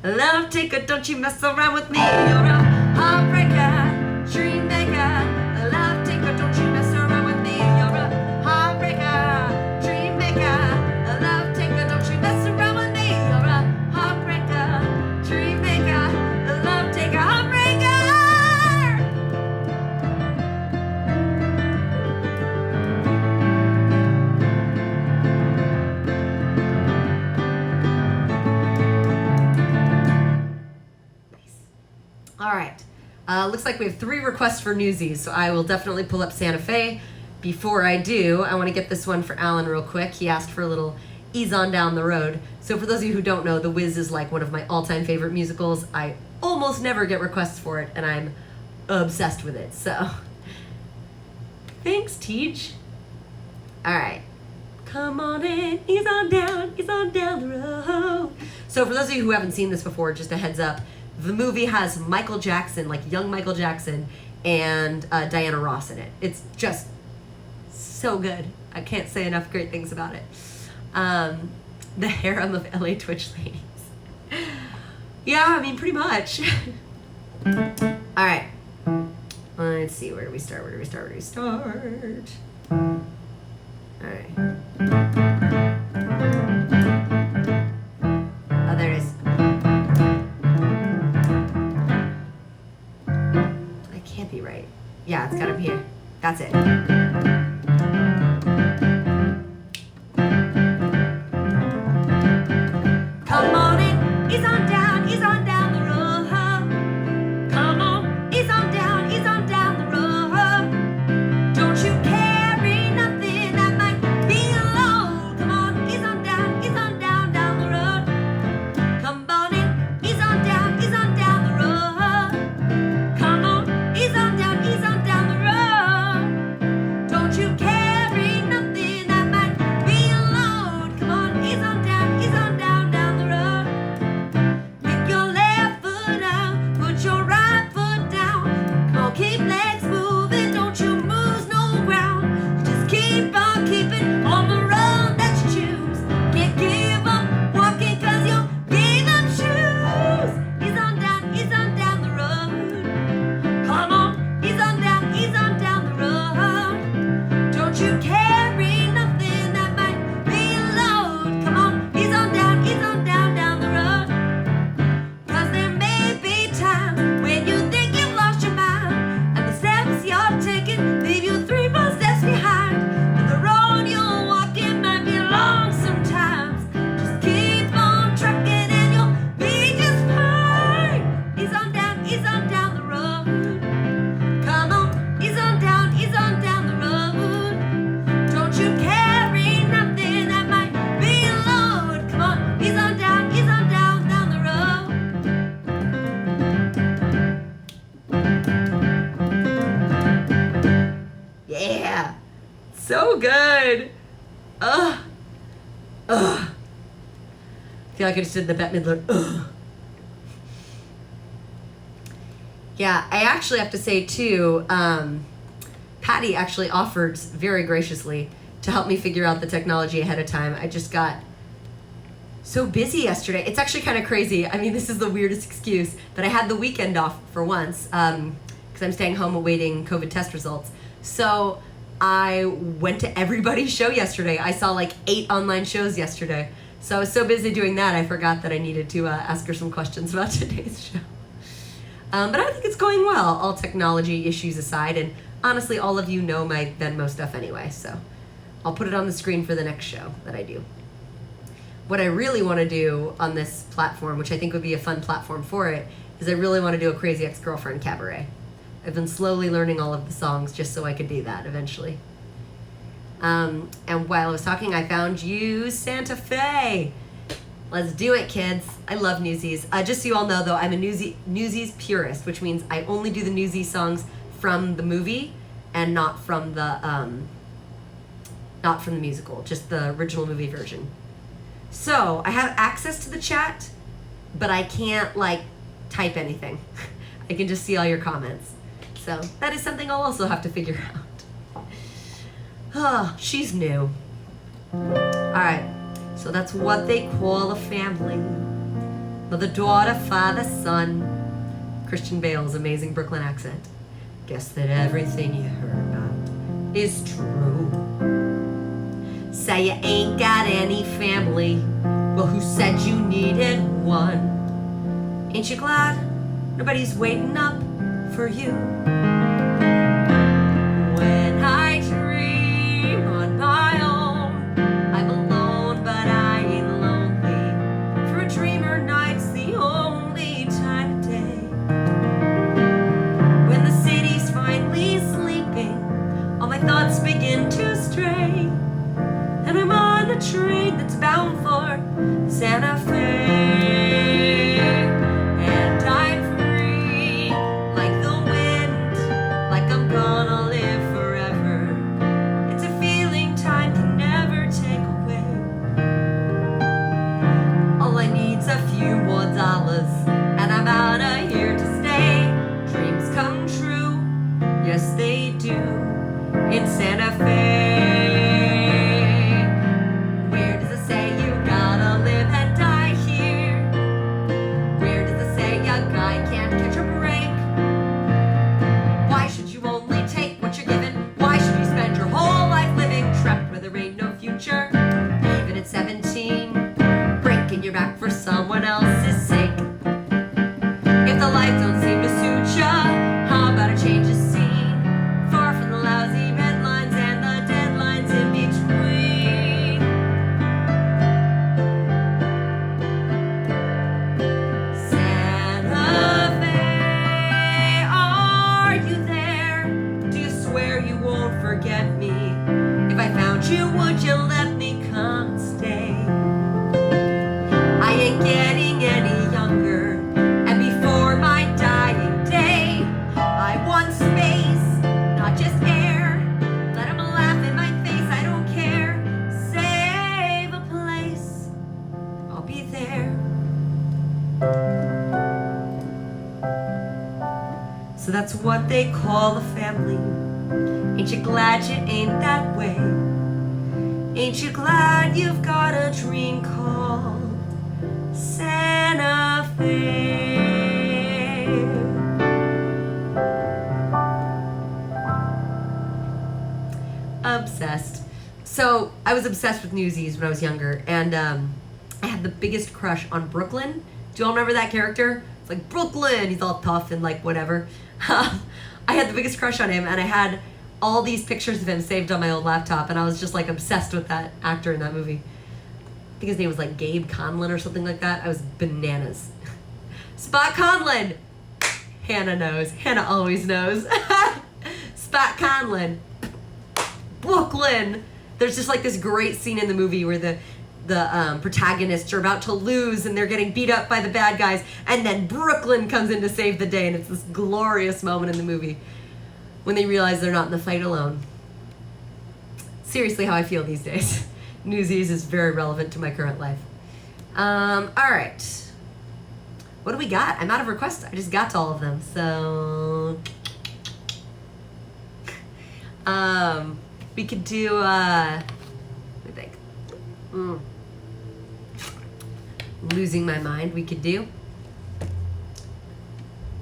love taker, don't you mess around with me. You're a heartbreaker, dream maker, love taker, don't you mess around with me. You're a heartbreaker, dream maker, love taker, don't you mess around with me. You're a heartbreaker, dream maker, love taker, heartbreaker. All right, looks like we have 3 requests for Newsies, so I will definitely pull up Santa Fe. Before I do, I want to get this one for Alan real quick. He asked for a little Ease On Down the Road. So for those of you who don't know, The Wiz is like one of my all-time favorite musicals. I almost never get requests for it, and I'm obsessed with it, so thanks, Teach. All right, come on in, ease on down the road. So for those of you who haven't seen this before, just a heads up, the movie has Michael Jackson, like young Michael Jackson, and Diana Ross in it. It's just so good. I can't say enough great things about it. The harem of LA Twitch ladies. Yeah, I mean, pretty much. All right. Let's see, where do we start? All right. Oh, there it is. That can't be right. Yeah, it's gotta be here. That's it. Come on in, ease on down the road. Come on, ease on down the road. Don't you carry nothing that might be a load. Come on, ease on down the road. Come on in, ease on down the road. Come on, ease on down the road. Don't you carry nothing that might be a load. Come on, ease on down the road. Pick your left foot out, put your right foot down. Come on, keep legs moving, don't you lose no ground. Just keep on keeping on the road that you choose. Can't give up walking 'cause you'll give up shoes. Ease on down the road. Come on, ease on down the road. Don't you carry nothing that might be a load. Come on, ease on down the road. 'Cause there may be times when you think you've lost your mind, and the steps you're taking leave you 3, 4 steps behind. And the road you're walking might be long sometimes. Just keep on trucking and you'll be just fine. Ease on down the road. Come on, ease on down the road. Don't you carry nothing that might be a load. Come on, ease on down the road. Yeah, so good. Ugh. I feel like I just did the Bette Midler. Ugh. Yeah, I actually have to say too, Patty actually offered very graciously to help me figure out the technology ahead of time. I just got so busy yesterday. It's actually kind of crazy. I mean, this is the weirdest excuse, but I had the weekend off for once because I'm staying home awaiting COVID test results. So I went to everybody's show yesterday. I saw like 8 online shows yesterday. So I was so busy doing that, I forgot that I needed to ask her some questions about today's show. But I think it's going well, all technology issues aside, and honestly, all of you know my Venmo stuff anyway, so I'll put it on the screen for the next show that I do. What I really want to do on this platform, which I think would be a fun platform for it, is I really want to do a Crazy Ex-Girlfriend cabaret. I've been slowly learning all of the songs just so I could do that eventually. And while I was talking, I found you, Santa Fe. Let's do it, kids. I love Newsies. Just so you all know, though, I'm a Newsies purist, which means I only do the Newsies songs from the movie and not from the musical, just the original movie version. So I have access to the chat, but I can't like type anything. I can just see all your comments. So that is something I'll also have to figure out. Oh, she's new. All right. So that's What They Call a Family. Mother, daughter, father, son. Christian Bale's amazing Brooklyn accent. Guess that everything you heard about is true. Say you ain't got any family. Well, who said you needed one? Ain't you glad nobody's waiting up for you? When I dream on my own, I'm alone, but I ain't lonely. For a dreamer, night's the only time of day. When the city's finally sleeping, all my thoughts begin to stray, and I'm on a train that's bound for Santa Fe. And I'm free, like the wind, like I'm gonna live forever. It's a feeling time can never take away. All I need's a few more dollars, and I'm out of here to stay. Dreams come true, yes they do, in Santa Fe. Where does it say you gotta live and die here? Where does it say a guy can't catch a break? Why should you only take what you're given? Why should you spend your whole life living trapped where there ain't no future? Even at 17, breaking your back for someone else's sake. If the life don't seem to suit ya, how about a change of scene? Far from the lousy headlines and the deadlines in between. Santa Fe, are you there? Do you swear you won't forget me? If I found you, would you let me come stay? I ain't getting any younger, and before my dying day, I want space, not just air. Let 'em laugh in my face, I don't care. Save a place, I'll be there. So that's what they call a family. Ain't you glad you ain't that way? Ain't you glad you've got a dream called Santa Fe? Obsessed. So I was obsessed with Newsies when I was younger, and I had the biggest crush on Brooklyn. Do you all remember that character? It's like Brooklyn. He's all tough and like whatever. I had the biggest crush on him, and I had all these pictures of him saved on my old laptop, and I was just like obsessed with that actor in that movie. I think his name was like Gabe Conlon or something like that. I was bananas. Spot Conlon! Hannah knows. Hannah always knows. Spot Conlon. Brooklyn! There's just like this great scene in the movie where the protagonists are about to lose and they're getting beat up by the bad guys, and then Brooklyn comes in to save the day, and it's this glorious moment in the movie when they realize they're not in the fight alone. Seriously how I feel these days. Newsies is very relevant to my current life. All right. What do we got? I'm out of requests. I just got to all of them. So we could do let me think. Losing My Mind we could do.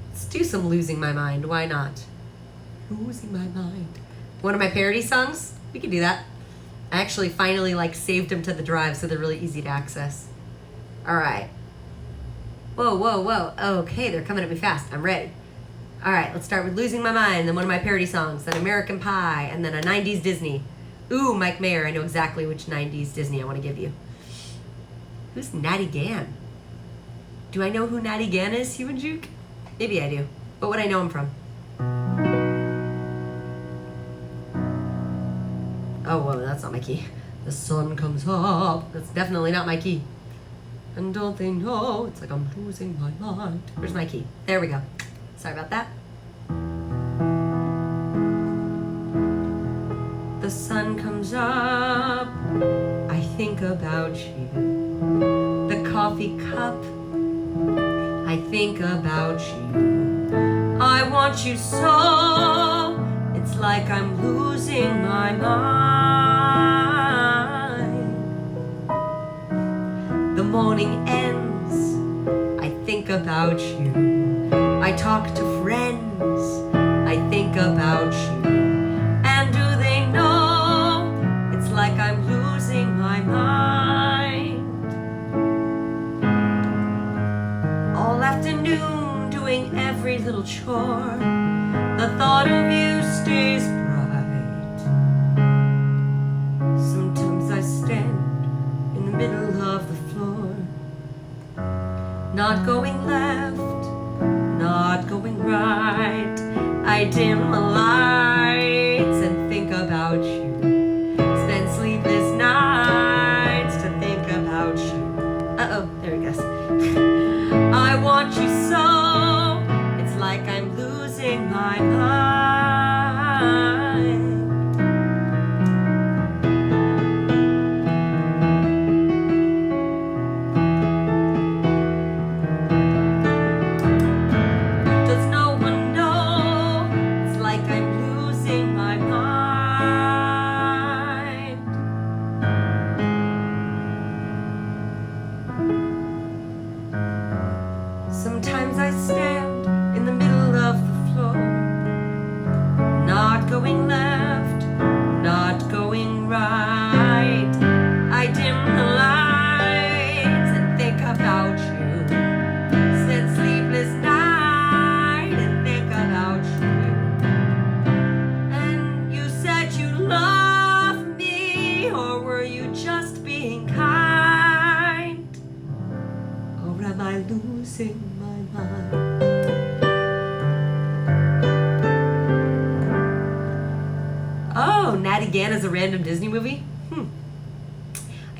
Let's do some Losing My Mind. Why not? Losing My Mind. One of my parody songs? We could do that. I actually finally like saved them to the drive, so they're really easy to access. All right. Whoa, whoa, whoa. Okay, they're coming at me fast. I'm ready. All right, let's start with Losing My Mind, then one of my parody songs, then American Pie, and then a 90s Disney. Ooh, Mike Mayer. I know exactly which 90s Disney I want to give you. Who's Natty Gann? Do I know who Natty Gann is, Hugh and Juke? Maybe I do. What would I know him from? Oh, whoa, that's not my key. The sun comes up. That's definitely not my key. And don't they know? It's like I'm losing my mind. Where's my key? There we go. Sorry about that. The sun comes up. I think about you. The coffee cup. I think about you. I want you so. It's like I'm losing my mind. The morning ends. I think about you. I talk to friends, I think about you. And do they know it's like I'm losing my mind? All afternoon doing every little chore, the thought of you stays bright. Sometimes I stand in the middle of the floor, not going left, not going right. I dim the lights and think about you. Spend sleepless nights to think about you. Uh-oh, there he goes. I want you so, it's like I'm losing my mind. Does no one know it's like I'm losing my mind? Sometimes I stand in the middle of the floor, not going left, not going right. I dim the lights and think about you. Spend sleepless night and think about you. And you said you loved me, or were you just being kind? Or am I losing my mind? Oh, Natty Gann is a random Disney movie? I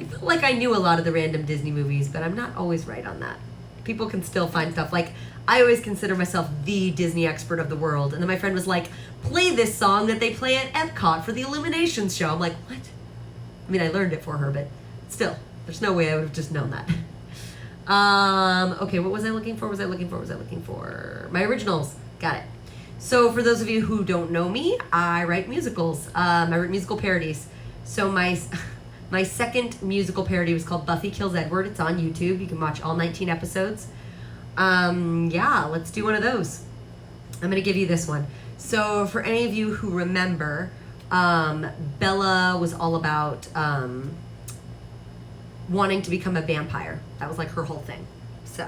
felt like I knew a lot of the random Disney movies, but I'm not always right on that. People can still find stuff. Like, I always consider myself the Disney expert of the world. And then my friend was like, play this song that they play at Epcot for the Illuminations show. I'm like, what? I mean, I learned it for her, but still, there's no way I would have just known that. Okay, what was I looking for? My originals. Got it. So for those of you who don't know me, I write musicals. I write musical parodies. So my second musical parody was called Buffy Kills Edward. It's on YouTube. You can watch all 19 episodes. Yeah, let's do one of those. I'm going to give you this one. So for any of you who remember, Bella was all about wanting to become a vampire. That was like her whole thing. So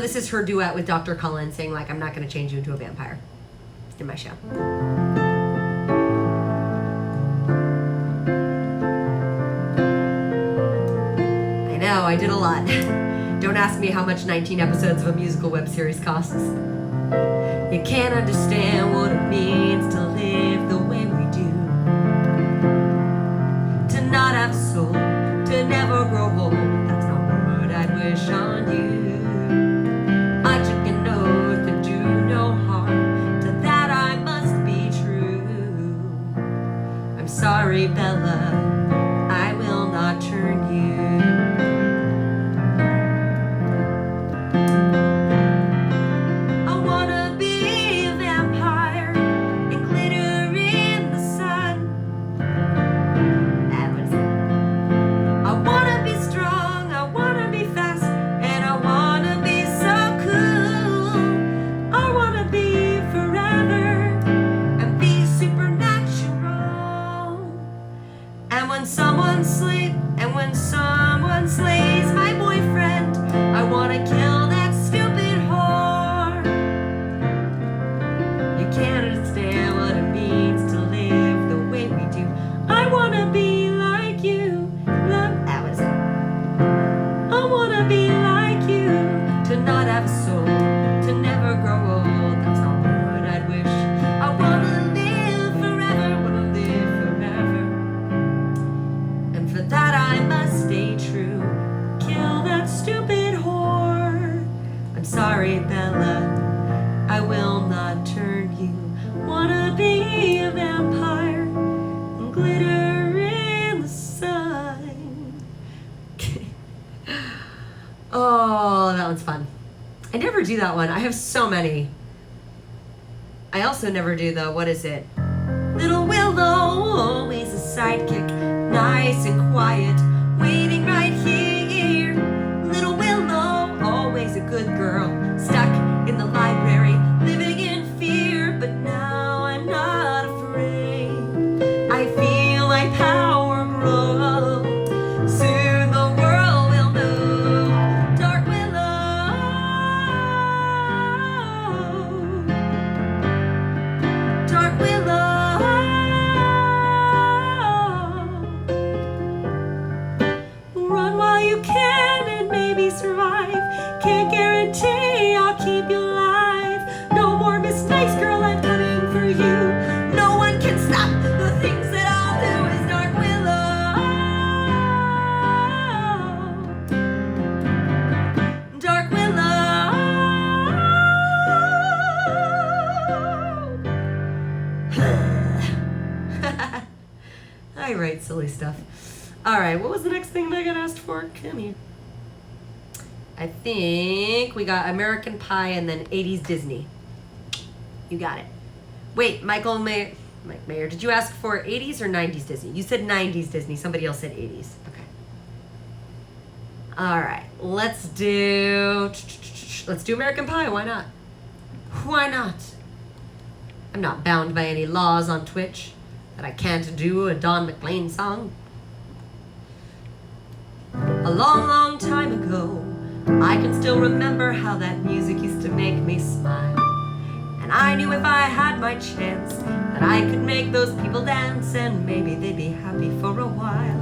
this is her duet with Dr. Cullen saying like, I'm not going to change you into a vampire in my show. I know, I did a lot. Don't ask me how much 19 episodes of a musical web series costs. You can't understand what it means to live the way we do. To not have a soul, to never grow old. That's not what I'd wish on you. I took an oath to do no harm. To that I must be true. I'm sorry, Bella, I will not turn you. Do that one. I have so many. I also never do the, what is it? Little Willow, always a sidekick, nice and quiet, waiting right here. I write silly stuff. All right, what was the next thing that I got asked for? Come here. I think we got American Pie and then 80s Disney. You got it. Wait, Mike Mayer, did you ask for 80s or 90s Disney? You said 90s Disney. Somebody else said 80s. Okay. All right, let's do American Pie. Why not? Why not? I'm not bound by any laws on Twitch that I can't do a Don McLean song. A long, long time ago, I can still remember how that music used to make me smile. And I knew if I had my chance that I could make those people dance and maybe they'd be happy for a while.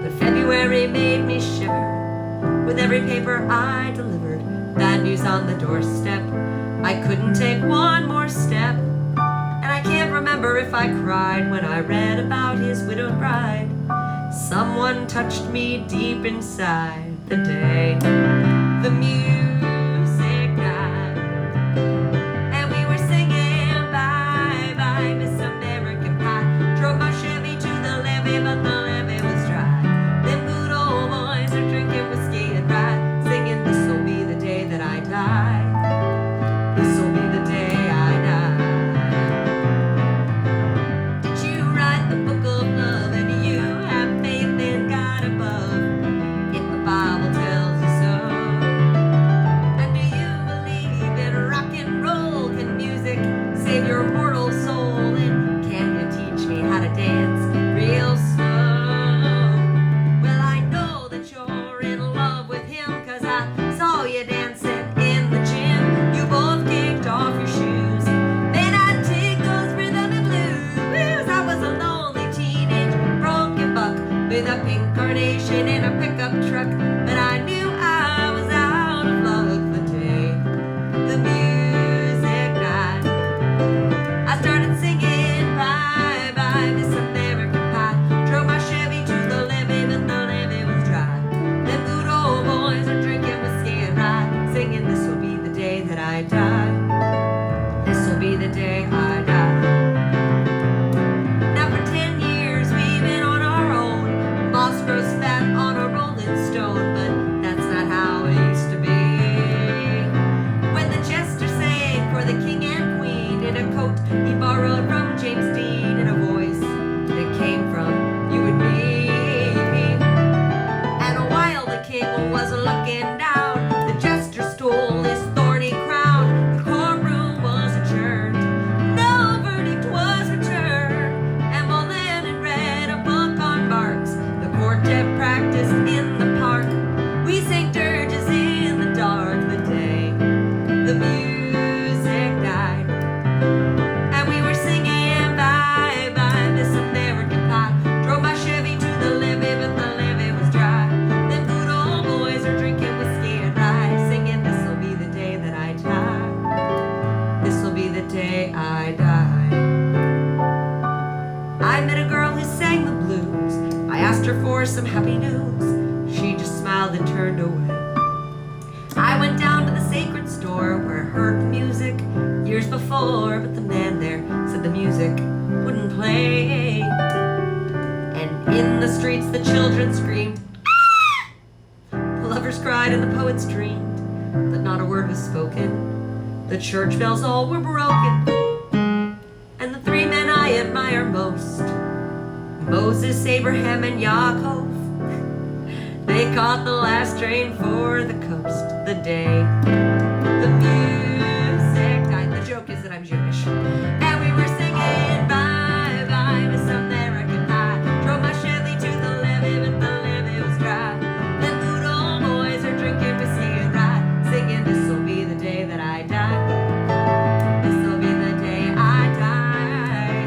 But February made me shiver with every paper I delivered. Bad news on the doorstep. I couldn't take one more step. And I can't remember if I cried when I read about his widowed bride. Someone touched me deep inside the day the music died. And we were singing bye bye Miss American Pie. Drove my Chevy to the levee, but the levee was dry. Them good old boys are drinking whiskey and rye, singing this'll be the day that I die. This'll be the day I die. Did you write the book of love and you have faith in God above? If the Bible tells you so. And do you believe in rock and roll? Can music save your mortal soul? And can you teach me how to dance real slow? Well, I know that you're in love with him, 'cause I saw you dancing in the gym. You both kicked off your shoes. Then I'd take those rhythm and blues. I was a lonely teenage broken buck with a pink carnation in a pickup truck. But I knew I was out of luck the day the music died. I started singing bye bye Miss American Pie. Drove my Chevy to the levee, but the levee was dry. Them good old boys are drinking whiskey and rye, singing this'll be the day that I die. This'll be the day I die. Now for 10 years we've been on our own. Moss grows fat on a rolling stone, but that's not how it used to be. When the jester sang for the king and queen in a coat he borrowed from James Dean, in a voice that came from you and me. And while the king was looking down, the jester stole his thorny crown. The courtroom was adjourned. No verdict was returned. And while Lennon read a book on barks, the quartet practiced in the park. We sang dirges in the dark the day the music died. And we were singing bye bye Miss American Pie. Drove my Chevy to the levee, but the levee was dry. Them good old boys are drinking whiskey and rye, singing this'll be the day that I die. This'll be the day I die. I met a girl who sang the blues. I asked her for some happy news. She just smiled and turned away. I went down to the sacred store where I heard the music years before, but the man there said the music wouldn't play. And in the streets the children screamed, "Ah!" The lovers cried and the poets dreamed, but not a word was spoken. The church bells all were broken. And the three men I admire most, Moses, Abraham, and Yaakov, they caught the last train for the coast the day the music died. The joke is that I'm Jewish. And we were singing bye bye Miss American Pie. Drove my Chevy to the levee, but the levee was dry. Them good old boys are drinking whiskey and rye, singing this'll be the day that I die. This'll be the day I die.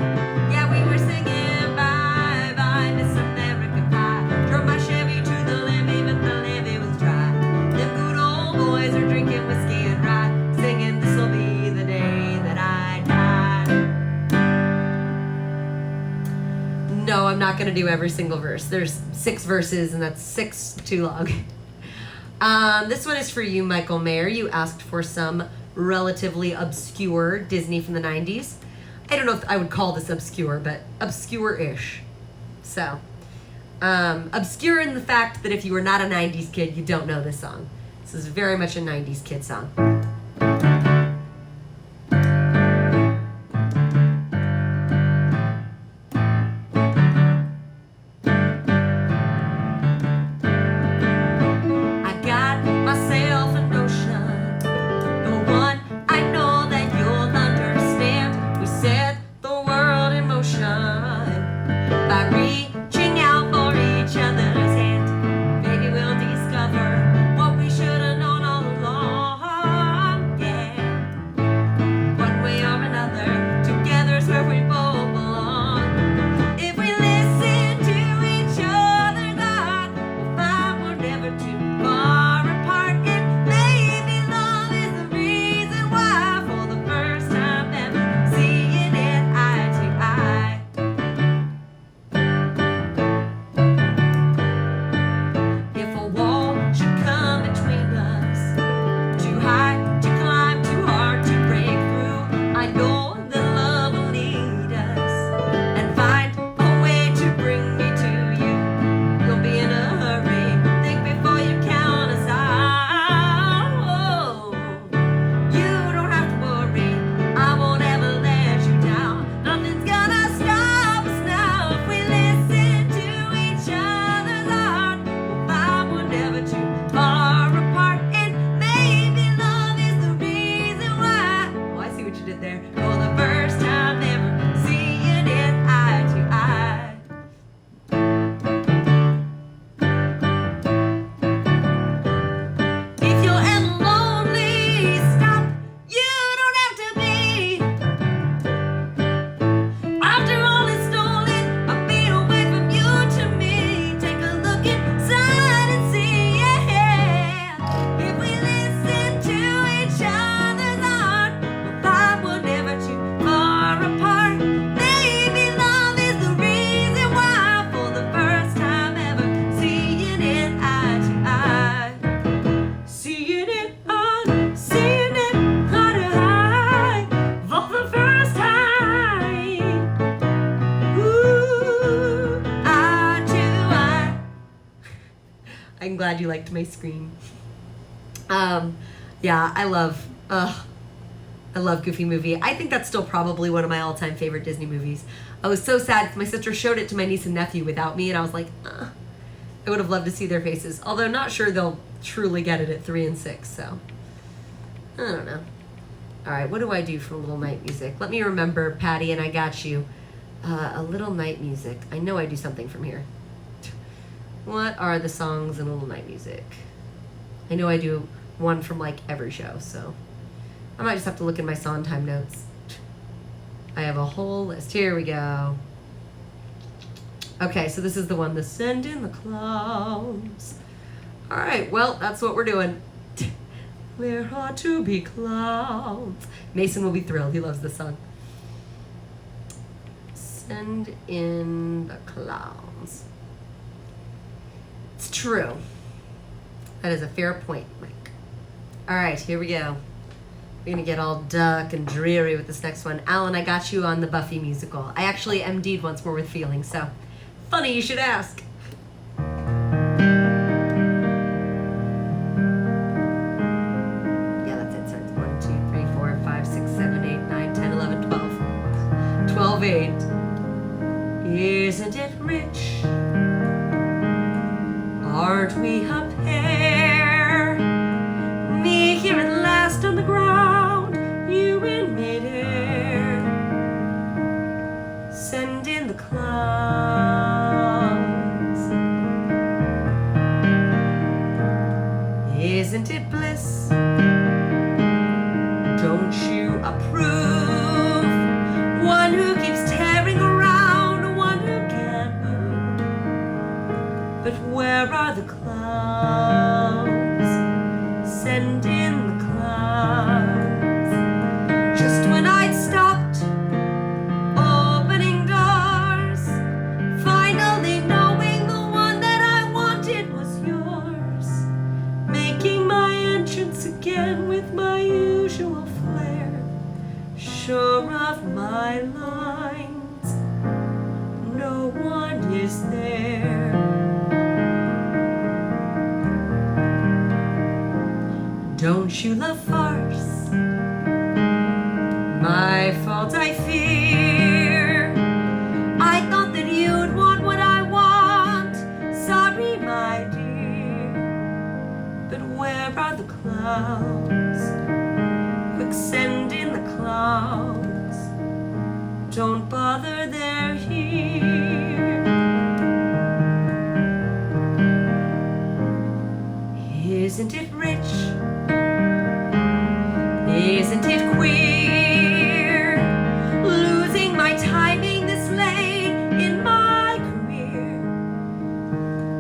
Yeah, we were singing bye bye Miss American Pie. Drove my Chevy to the levee, but the levee was dry. Them good old boys are drinking whiskey and rye, singing this'll be the day that I die. No, I'm not going to do every single verse. There's 6 verses, and that's 6 too long. This one is for you, Michael Mayer. You asked for some relatively obscure Disney from the 90s. I don't know if I would call this obscure, but obscure-ish. So, obscure in the fact that if you were not a 90s kid, you don't know this song. This is very much a 90s kid song. I'm glad you liked my scream. Yeah, I love Goofy Movie. I think that's still probably one of my all-time favorite Disney movies. I was so sad because my sister showed it to my niece and nephew without me, and I was like, I would have loved to see their faces. Although not sure they'll truly get it at 3 and 6, so I don't know. All right, what do I do for a little night music? Let me remember, Patty, and I got you. A little night music. I know I do something from here. What are the songs in a little night music? I know I do one from like every show, so I might just have to look in my Sondheim notes. I have a whole list. Here we go. Okay, so this is the one, the Send in the Clowns. All right, well, that's what we're doing. There ought to be clowns. Mason will be thrilled. He loves this song. Send in the clowns. It's true. That is a fair point, Mike. All right, here we go. We're going to get all dark and dreary with this next one. Alan, I got you on the Buffy musical. I actually MD'd once more with feeling, so funny you should ask. Yeah, that's it. So it's 1, 2, 3, 4, 5, 6, 7, 8, 9, 10, 11, 12. 12, 8. Isn't it rich? Aren't we a pair? Me here at last on the ground, you in midair. Send in the clowns. Isn't it bliss? Don't you approve? One who keeps tearing around, one who can't move. But where are the clowns? Send in the clowns. Just when I'd stopped opening doors, finally knowing the one that I wanted was yours, making my entrance again with my usual flair, sure of my lines. No one is true love farce. My fault, I fear. I thought that you'd want what I want. Sorry, my dear. But where are the clouds? Quick, send in the clouds. Don't bother, they're here. Isn't it rich? Isn't it queer? Losing my timing this late in my career.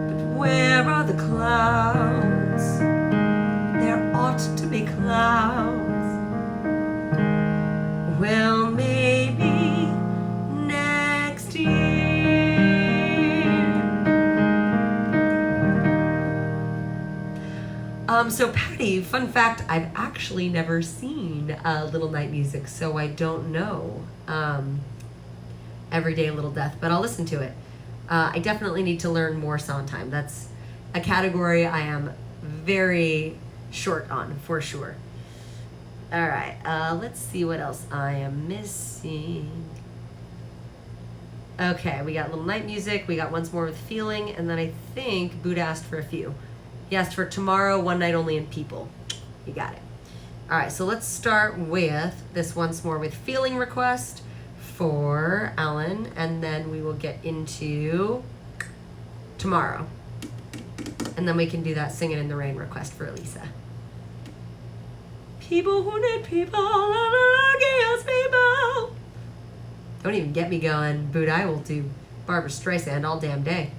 But where are the clouds? There ought to be clouds. Well, maybe next year. So Patty, fun fact, I've actually never seen Little Night Music, so I don't know Everyday Little Death, but I'll listen to it. I definitely need to learn more Sondheim. That's a category I am very short on, for sure. All right, let's see what else I am missing. Okay, we got Little Night Music, we got Once More with Feeling, and then I think Buddha asked for a few. He asked for Tomorrow, One Night Only, and People. You got it. All right, so let's start with this Once More with Feeling request for Ellen, and then we will get into Tomorrow. And then we can do that Singing in the Rain request for Elisa. People who need people, against people. Don't even get me going, Buddha. I will do Barbara Streisand all damn day.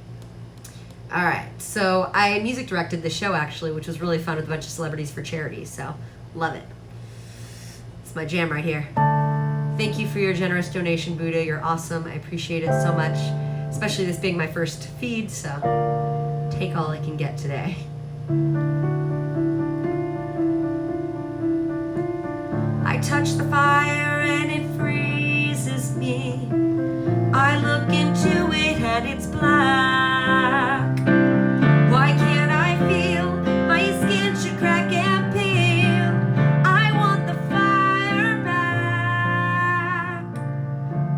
All right, so I music directed the show, actually, which was really fun with a bunch of celebrities for charity, so love it. It's my jam right here. Thank you for your generous donation, Buddha. You're awesome. I appreciate it so much, especially this being my first feed, so take all I can get today. I touch the fire and it freezes me. I look into it and it's black. Why can't I feel my skin should crack and peel? I want the fire back.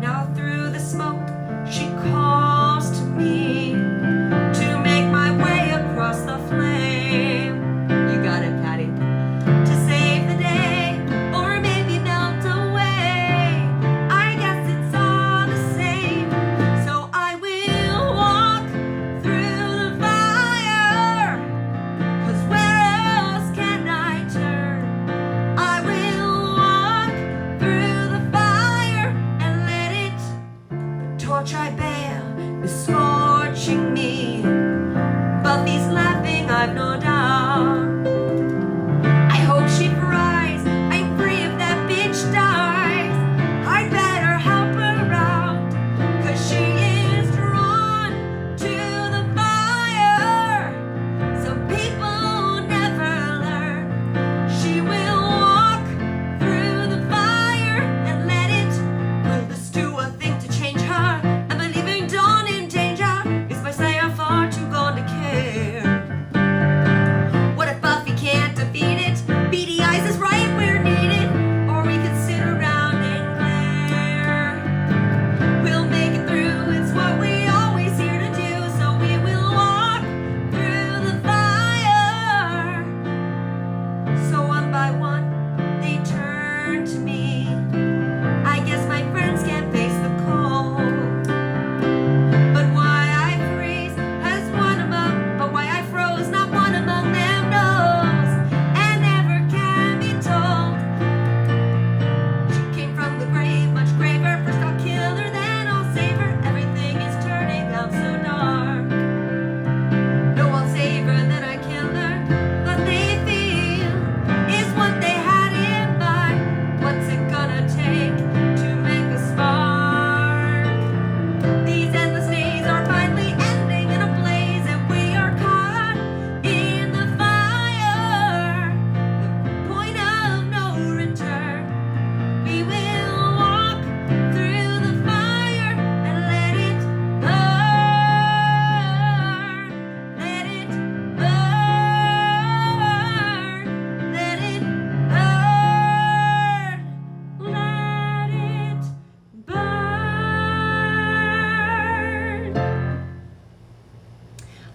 Now through the smoke she calls to me to make my way across the flame. You got it, Patty. To save the day or maybe melt away. I guess it's all the same. So I will walk through the fire. 'Cause where else can I turn? I will walk through the fire and let it. The torch I bear is scorching me. Buffy's laughing, I've no doubt. I hope she fries. I'm free if that bitch dies. I'd better help her out, 'cause she is drawn to the fire. Some people never learn. She will walk through the fire and let it. Will this do a thing to change her? Am I leaving Dawn in danger? Is my slayer for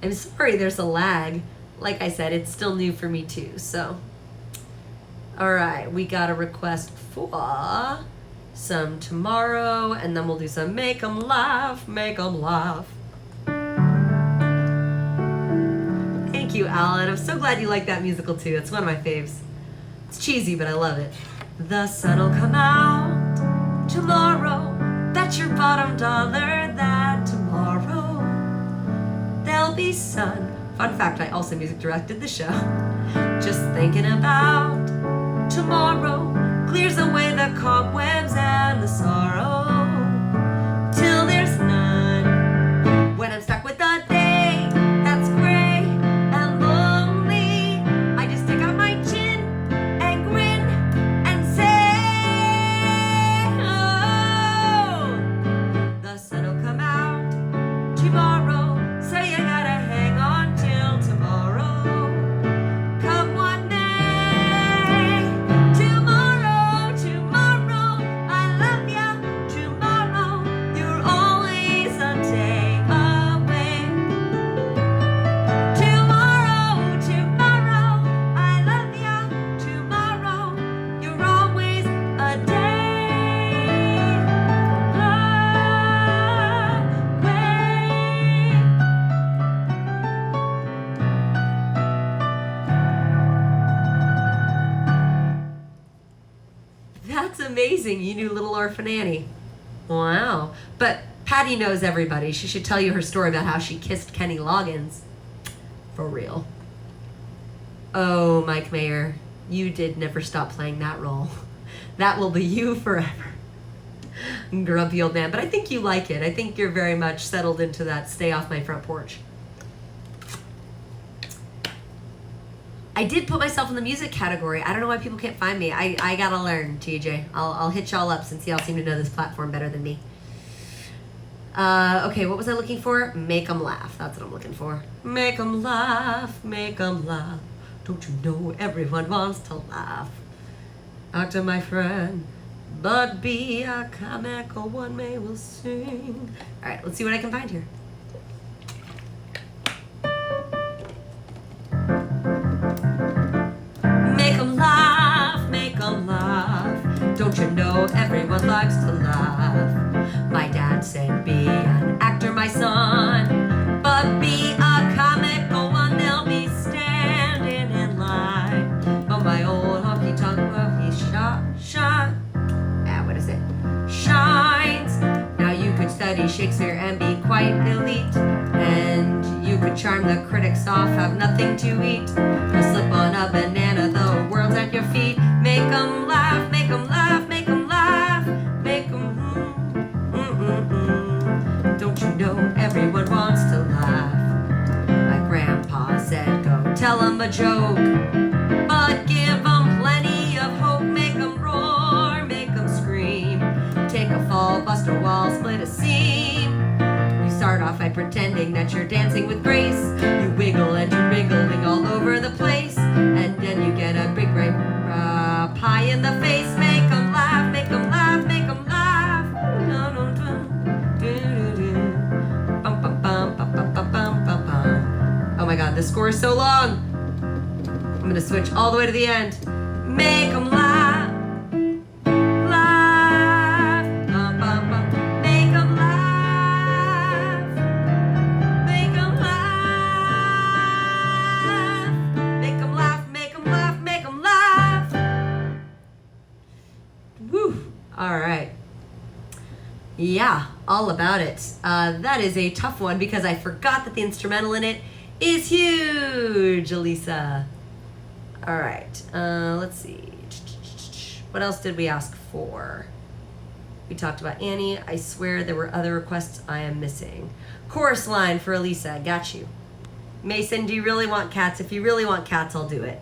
I'm sorry there's a lag. Like I said, it's still new for me too, so. All right, we got a request for some Tomorrow, and then we'll do some Make 'em Laugh, Make 'em Laugh. Thank you, Alan. I'm so glad you like that musical too. It's one of my faves. It's cheesy, but I love it. The sun'll come out tomorrow. Bet your bottom dollar that tomorrow there'll be sun. Fun fact, I also music directed the show. Just thinking about tomorrow clears away the cobwebs and the sorrow till there's none. When I'm stuck with a day that's gray and lonely, I just stick out my chin and grin and say, oh, the sun'll come out tomorrow, so you gotta hang on till tomorrow. Come one day, tomorrow, tomorrow, I love ya, tomorrow, you're always a day away. Tomorrow, tomorrow, I love ya, tomorrow, you're always a day away. That's amazing. You knew Little Orphan Annie. Wow. But Patty knows everybody. She should tell you her story about how she kissed Kenny Loggins. For real. Oh, Mike Mayer, you did never stop playing that role. That will be you forever. Grumpy old man. But I think you like it. I think you're very much settled into that stay off my front porch. I did put myself in the music category. I don't know why people can't find me. I gotta learn, TJ. I'll hit y'all up since y'all seem to know this platform better than me. Okay, what was I looking for? Make 'em laugh. That's what I'm looking for. Make 'em laugh, make 'em laugh. Don't you know everyone wants to laugh? Actor, my friend, but be a comic or one may will sing. All right, let's see what I can find here. Make 'em laugh, make 'em laugh. Don't you know everyone likes to laugh? My dad said, be an actor, my son, but be a comical one. They'll be standing in line. But my old honky tonk, well, he shines. Now you could study Shakespeare and be quite elite, and you could charm the critics off, have nothing to eat. You'll slip on a banana, the world's at your feet. Make 'em laugh, make 'em laugh, make 'em laugh, make 'em Don't you know everyone wants to laugh? My grandpa said, go tell 'em a joke, but give 'em plenty of hope. Make 'em roar, make 'em scream. Take a fall, bust a wall, split a seam. You start off by pretending that you're dancing with grace. You wiggle and you're wriggling all over the place, and then you get a big red pie in the face. Make 'em laugh, make 'em laugh, make 'em laugh. No, no, no. Bum, bum, bum, bum, bum, bum, bum, bum, bum. Oh my god, this score is so long. I'm gonna switch all the way to the end. Make 'em laugh. Laugh. Bum, bum, bum. Make 'em laugh. Make 'em laugh. Make 'em laugh, make 'em laugh, make 'em laugh. Woo. All right. Yeah, all about it. That is a tough one because I forgot that the instrumental in it is huge, Elisa. All right, let's see. What else did we ask for? We talked about Annie. I swear there were other requests I am missing. Chorus line for Elisa, got you. Mason, do you really want cats? If you really want cats, I'll do it.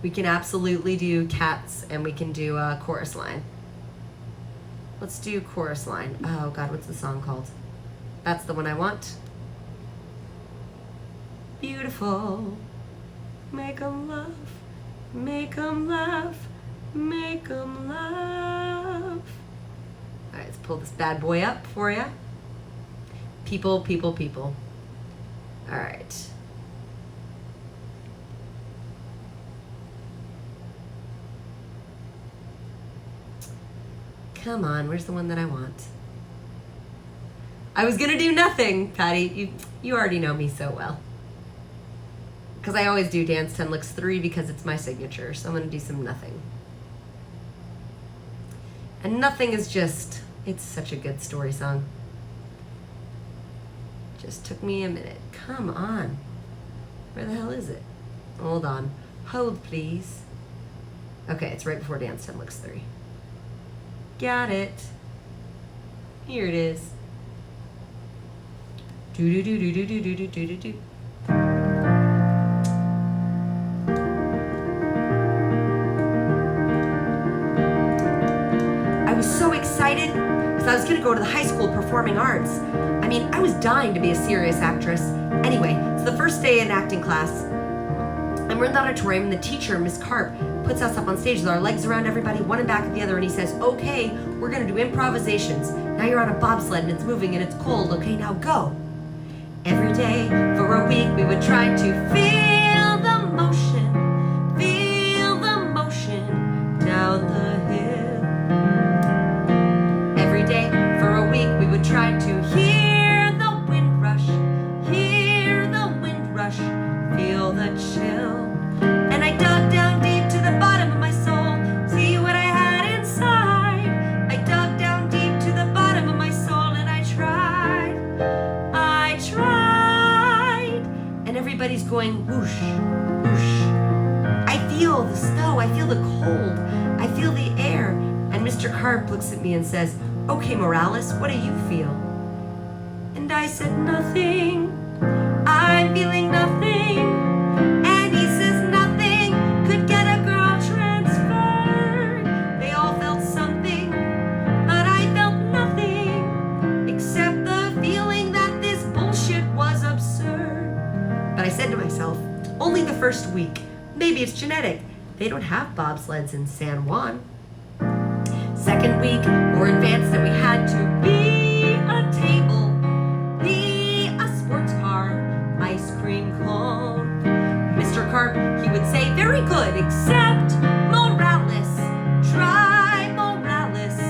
We can absolutely do cats, and we can do a chorus line. Let's do chorus line. Oh god, what's the song called? That's the one I want. Beautiful. Make 'em laugh. Make 'em laugh. Make 'em laugh. Alright, let's pull this bad boy up for you. People, people, people. All right. Come on, where's the one that I want? I was gonna do nothing, Patty. You already know me so well. Because I always do Dance 10 Licks 3 because it's my signature. So I'm gonna do some nothing. And nothing is just, it's such a good story song. Just took me a minute. Come on. Where the hell is it? Hold on. Hold, please. Okay, it's right before Dance 10 Licks 3. Got it. Here it is. Do do do do do do do do do do. I was so excited because I was going to go to the high school performing arts. I mean, I was dying to be a serious actress. Anyway, it's the first day in acting class. And we're in the auditorium, and the teacher, Miss Karp, puts us up on stage with our legs around everybody, one in back of the other, and he says, okay, we're going to do improvisations. Now you're on a bobsled, and it's moving, and it's cold. Okay, now go. Every day for a week, we would try to feel the motion down the hill. Every day for a week, we would try to hear the wind rush, feel the chill. And I dug down deep to the bottom of my soul, see what I had inside. I dug down deep to the bottom of my soul, and I tried. And everybody's going whoosh, whoosh. I feel the snow, I feel the cold, I feel the air. And Mr. Karp looks at me and says, okay, Morales, what do you feel? And I said, nothing. I'm feeling nothing. And he says, nothing could get a girl transferred. They all felt something, but I felt nothing except the feeling that this bullshit was absurd. But I said to myself, only the first week. Maybe it's genetic. They don't have bobsleds in San Juan. Second week, more advanced than we had to be a table, be a sports car, ice cream cone. Mr. Karp, he would say, very good, except Morales. Try Morales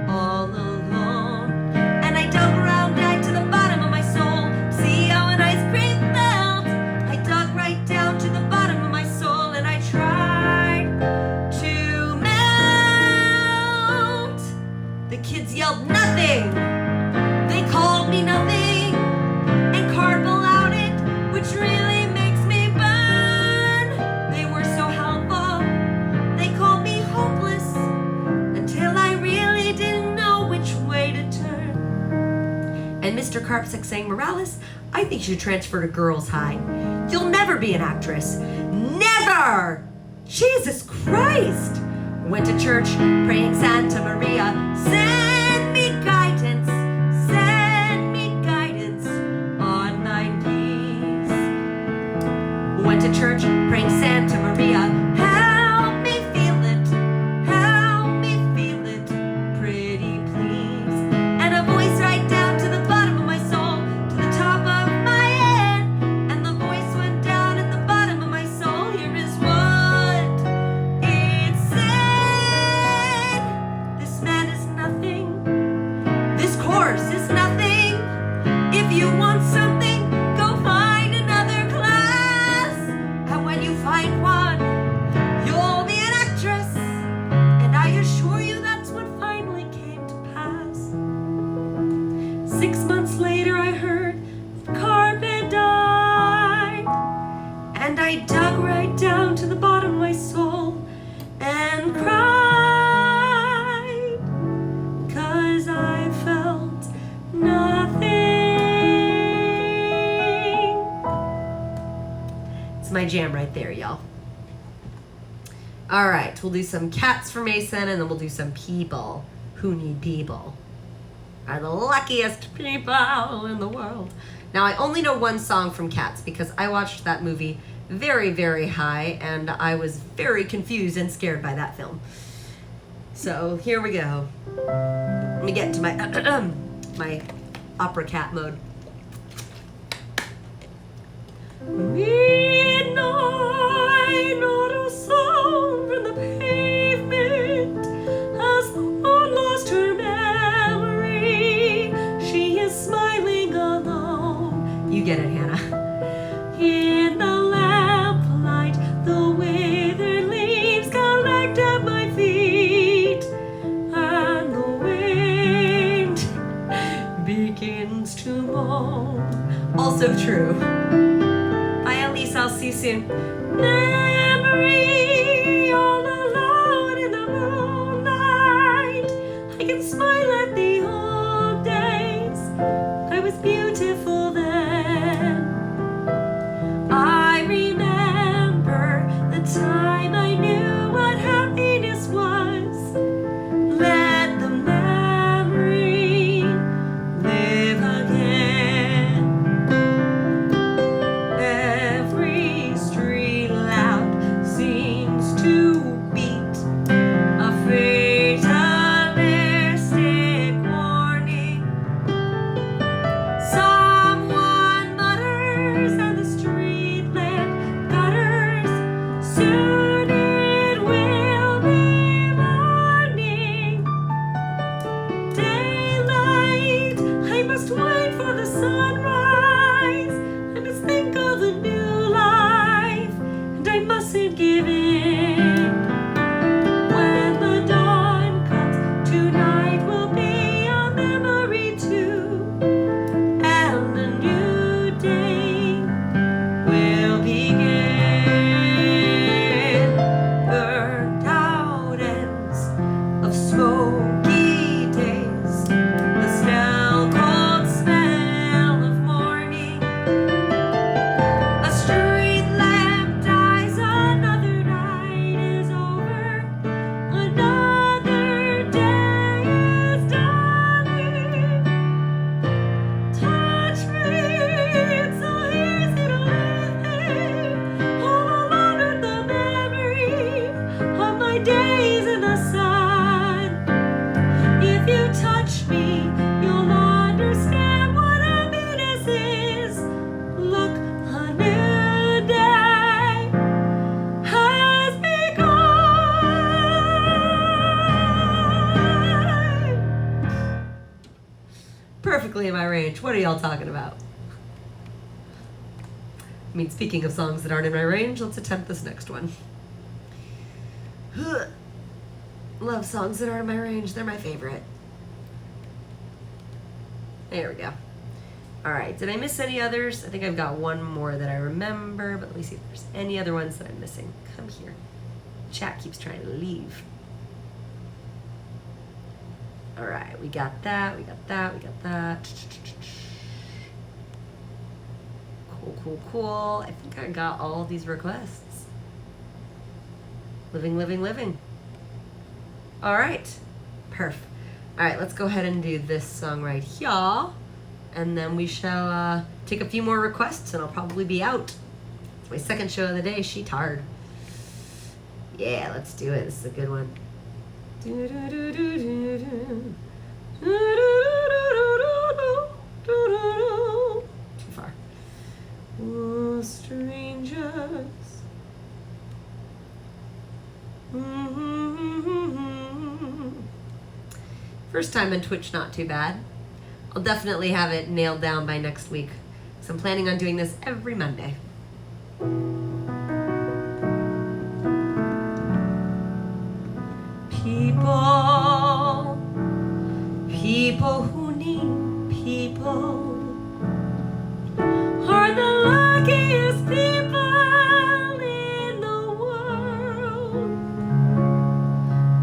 all alone. And I dug around back to the bottom of my soul, see how an ice cream felt. I dug right down to the bottom of my soul, and I tried to melt. The kids yelled nothing. They called me nothing, and Karp allowed it, which really makes me burn. They were so helpful. They called me hopeless until I really didn't know which way to turn. And Mr. Karp kept saying, Morales, I think you should transfer to Girls High. You'll never be an actress. Never! Jesus Christ! Went to church, praying Santa Maria, send me guidance on my knees. Went to church, praying Santa Maria, help me feel it, pretty please. And a voice right down to the bottom of my soul, to the top of my head. And the voice went down at the bottom of my soul, here is what it said. This man is nothing. This course is nothing. If you want something, go find another class. And when you find one, you'll be an actress. And I assure you that's what finally came to pass. 6 months later I heard Karp had died. And I dug right down to the bottom of my soul and cried, 'cause I felt nothing. It's my jam right there, y'all. All right, we'll do some cats for Mason, and then we'll do some people who need people. Are the luckiest people in the world. Now, I only know one song from Cats because I watched that movie very, very high, and I was very confused and scared by that film. So here we go. Let me get into my my opera cat mode. Midnight, not a sound from the pavement has lost her memory. She is smiling alone. You get it, Hannah. In the lamplight, the withered leaves collect at my feet, and the wind begins to moan. Also true. Bye, Elise. I'll see you soon. Memory, all alone in the moonlight. I can smile at the old days. I was beautiful then. I remember the time I knew what happiness was. Let the memory live again. Every street lamp seems to beat a fatalistic warning. Someone mutters and the street lamp gutters. Soon it will be morning. Daylight, I must wait for the sunrise. I must think of a new life, and I mustn't give in. When the dawn comes, tonight will be a memory too, and a new day will begin. Burned out ends of smoky days, the stale cold smell of morning. A street lamp dies, another night is over, another day is dawning. Touch me, it's so easy to live all alone with the memory of my days in the sun. If you touch me, you'll understand what happiness is. Look, a new day has begun. Perfectly in my range. What are y'all talking about? I mean, speaking of songs that aren't in my range, let's attempt this next one. Love songs that aren't in my range. They're my favorite. There we go. All right. Did I miss any others? I think I've got one more that I remember, but let me see if there's any other ones that I'm missing. Come here. Chat keeps trying to leave. All right. We got that. We got that. We got that. Cool, cool, cool. I think I got all of these requests. Living, living, living. All right. Perf. All right, let's go ahead and do this song right here. And then we shall take a few more requests and I'll probably be out. It's my second show of the day. She tired. Yeah, let's do it. This is a good one. Too far. Oh, strangers. First time on Twitch, not too bad. I'll definitely have it nailed down by next week. So I'm planning on doing this every Monday. People who need people are the luckiest people in the world.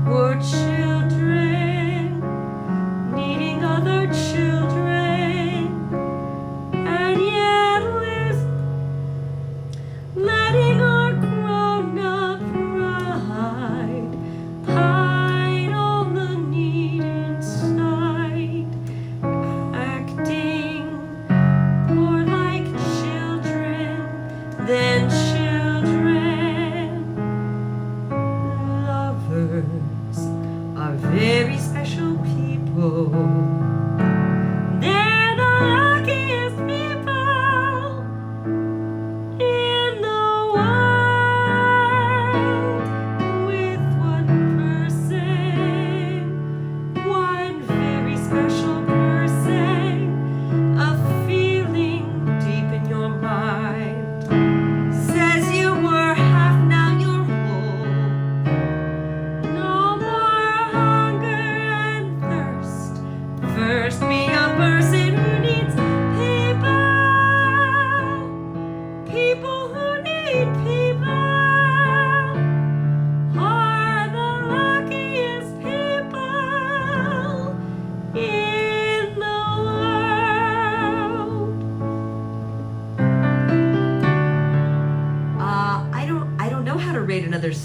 We're children needing other children, and yet letting our grown-up pride hide all the need inside, acting more like children than children. Lovers are very special people. They're the luckiest people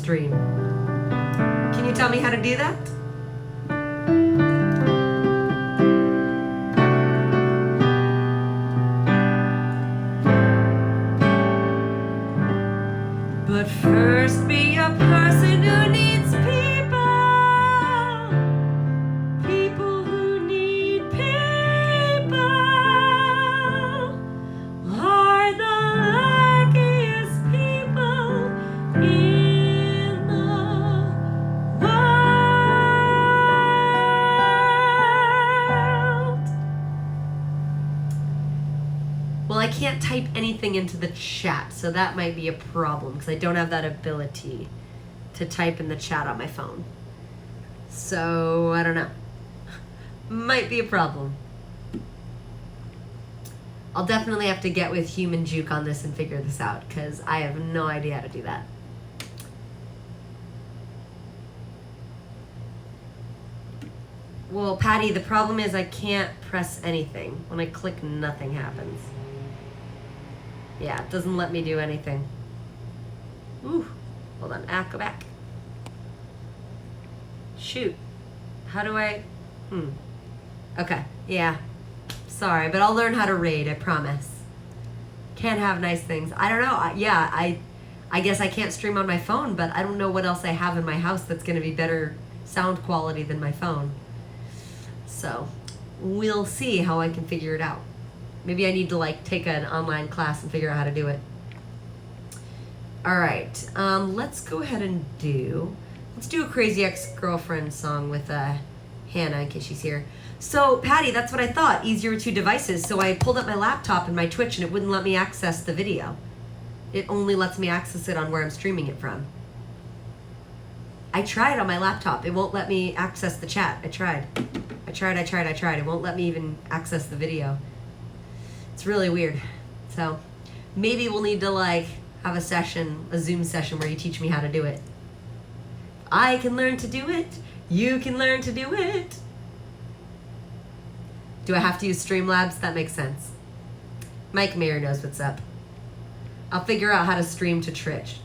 stream. Can you tell me how to do that? But first be a person who needs people. People who need people are the luckiest people in the world. Well, I can't type anything into the chat, so that might be a problem because I don't have that ability to type in the chat on my phone. So, I don't know. Might be a problem. I'll definitely have to get with Human Juke on this and figure this out because I have no idea how to do that. Well, Patty, the problem is I can't press anything. When I click, nothing happens. Yeah, it doesn't let me do anything. Ooh, hold on, go back. Shoot, how do I, okay, yeah, sorry, but I'll learn how to raid, I promise. Can't have nice things. I don't know, I guess I can't stream on my phone, but I don't know what else I have in my house that's gonna be better sound quality than my phone. So, we'll see how I can figure it out. Maybe I need to like take an online class and figure out how to do it. All right, let's go ahead and let's do a Crazy Ex-Girlfriend song with Hannah in case she's here. So Patty, that's what I thought, easier with two devices. So I pulled up my laptop and my Twitch and it wouldn't let me access the video. It only lets me access it on where I'm streaming it from. I tried on my laptop. It won't let me access the chat. I tried. It won't let me even access the video. It's really weird. So maybe we'll need to like have a Zoom session where you teach me how to do it. I can learn to do it. You can learn to do it. Do I have to use Streamlabs? That makes sense. Mike Mayer knows what's up. I'll figure out how to stream to Twitch.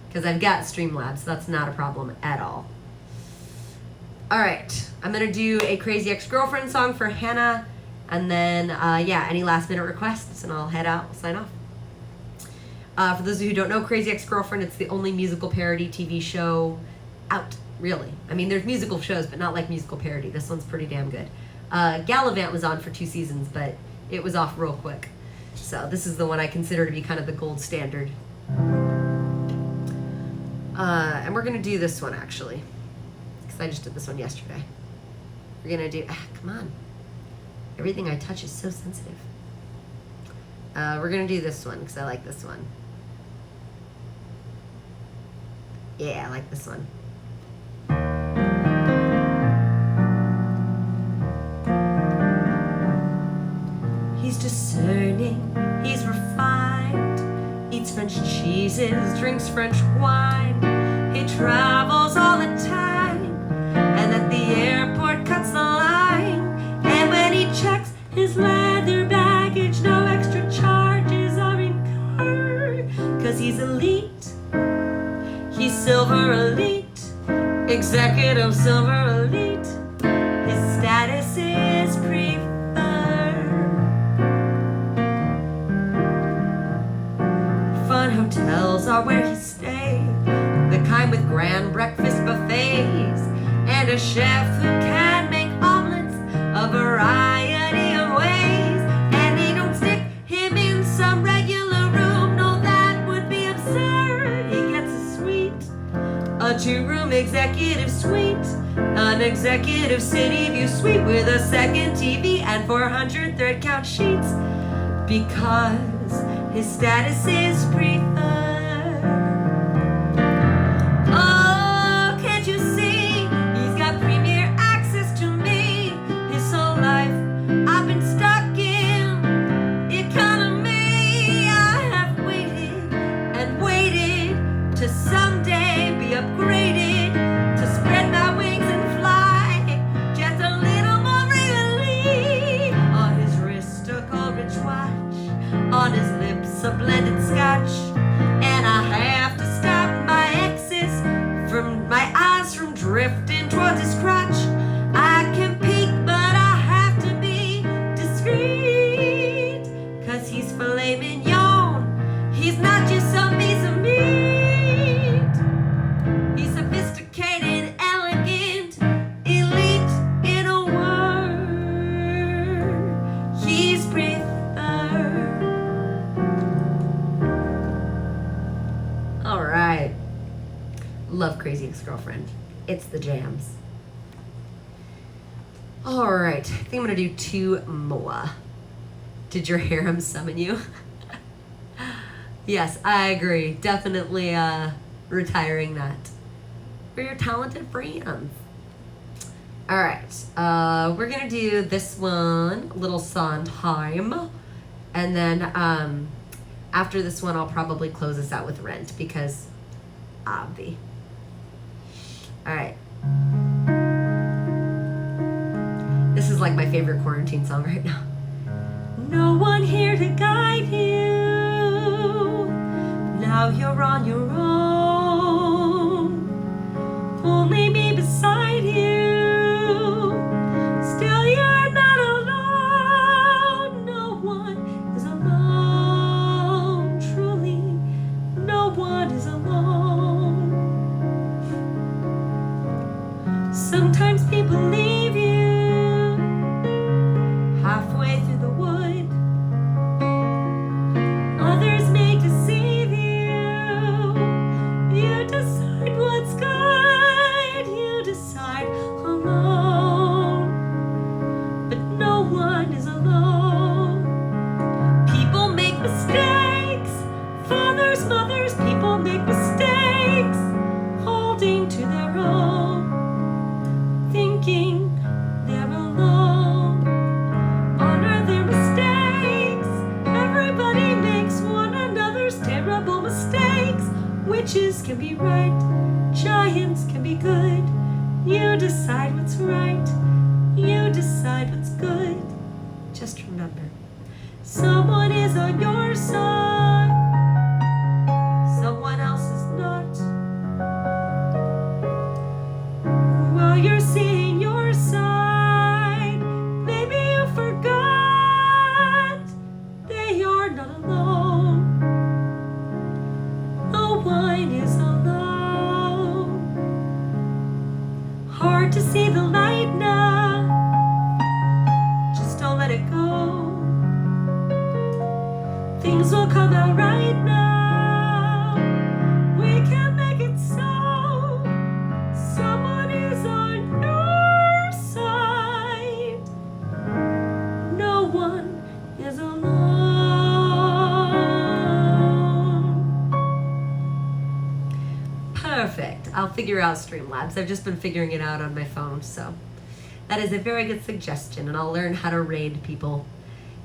Because I've got Streamlabs, so that's not a problem at all. All right, I'm gonna do a Crazy Ex-Girlfriend song for Hannah. And then, any last minute requests, and I'll head out, sign off. For those of you who don't know, Crazy Ex-Girlfriend, it's the only musical parody TV show out, really. I mean, there's musical shows, but not like musical parody. This one's pretty damn good. Gallivant was on for 2 seasons, but it was off real quick. So this is the one I consider to be kind of the gold standard. And we're gonna do this one, actually. Because I just did this one yesterday. We're gonna do, come on. Everything I touch is so sensitive. We're gonna do this one because I like this one. Yeah, I like this one. He's discerning, he's refined, eats French cheeses, drinks French wine. He travels all the time, and at the airport cuts the line. And when he checks his leather baggage, no extra charges are incurred. 'Cause he's elite, he's silver elite, executive silver elite. His status is preferred. Fun hotels are where he stays, the kind with grand breakfast buffets, and a chef who can make omelets a variety of ways. And they don't stick him in some regular room, no, that would be absurd. He gets a suite, a 2-room executive suite, an executive city view suite with a second TV and 400 third count sheets, because his status is preferred. Oh, can't you see? He's got premier access to me. His whole life I've been stuck in economy. I have waited and waited to someday be upgraded, to spread my wings and fly just a little more really. On his wrist a Goldrich watch, on his lips a blended scotch, girlfriend. It's the jams. All right, I think I'm gonna do 2 more. Did your harem summon you? Yes, I agree. Definitely retiring that for your talented friends. All right, we're gonna do this one, Little Sondheim, and then after this one, I'll probably close this out with Rent because obvi. All right. This is like my favorite quarantine song right now. No one here to guide you. Now you're on your own. Only me beside you. Still you're not alone. No one is alone. Truly, no one is alone. Sometimes people leave you halfway through the wood. Others may deceive you. You decide what's good. You decide alone. But no one is alone. People make mistakes. Fathers, mothers, people make mistakes. Holding to their own. Thinking they're alone. Honor their mistakes. Everybody makes one another's terrible mistakes. Witches can be right. Giants can be good. You decide what's right. You decide what's good. Just remember, someone is on your side. Someone else is not. While you're seeing your side, maybe you forgot they are not alone. No one is alone. Hard to see the light now. Just don't let it go. Things will come out right now. We can make it so. Someone is on your side. No one is alone. Perfect. I'll figure out Streamlabs. I've just been figuring it out on my phone, so that is a very good suggestion, and I'll learn how to raid people.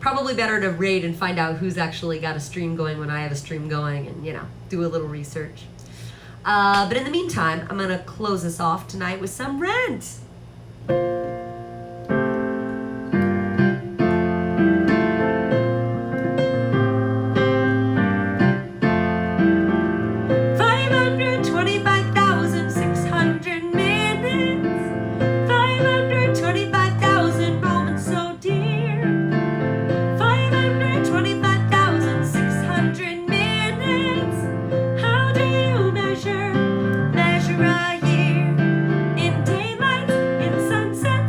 Probably better to raid and find out who's actually got a stream going when I have a stream going, and do a little research. But in the meantime, I'm gonna close us off tonight with some Rent. Measure a year in daylight, in sunset.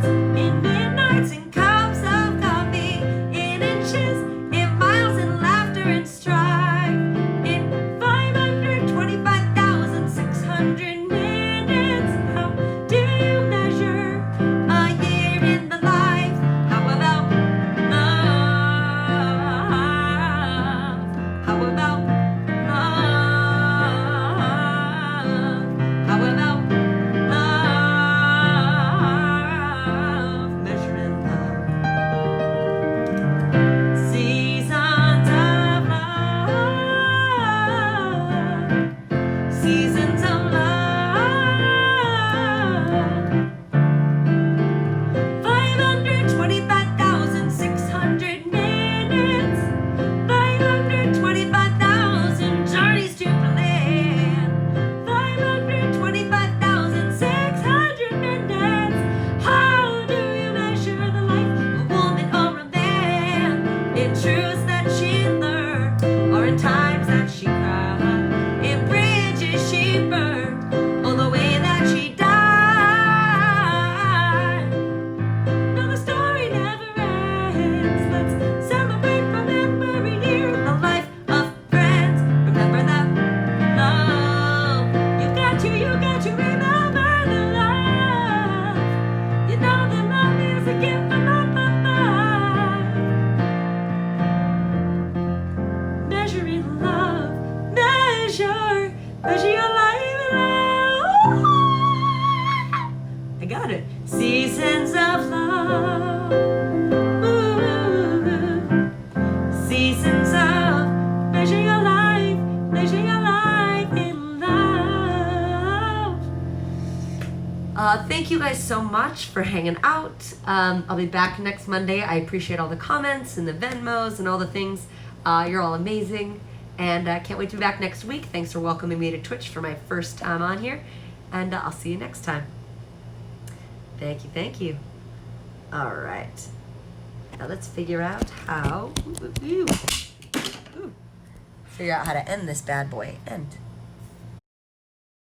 is a gift from up above. Measure in love, measure your life in love. I got it. Seasons of love. Ooh. Seasons of measure your life in love. Thank you guys so much for hanging out. I'll be back next Monday. I appreciate all the comments and the Venmos and all the things. You're all amazing. And I can't wait to be back next week. Thanks for welcoming me to Twitch for my first time on here. And I'll see you next time. Thank you. All right. Now let's figure out how... Figure out how to end this bad boy. End.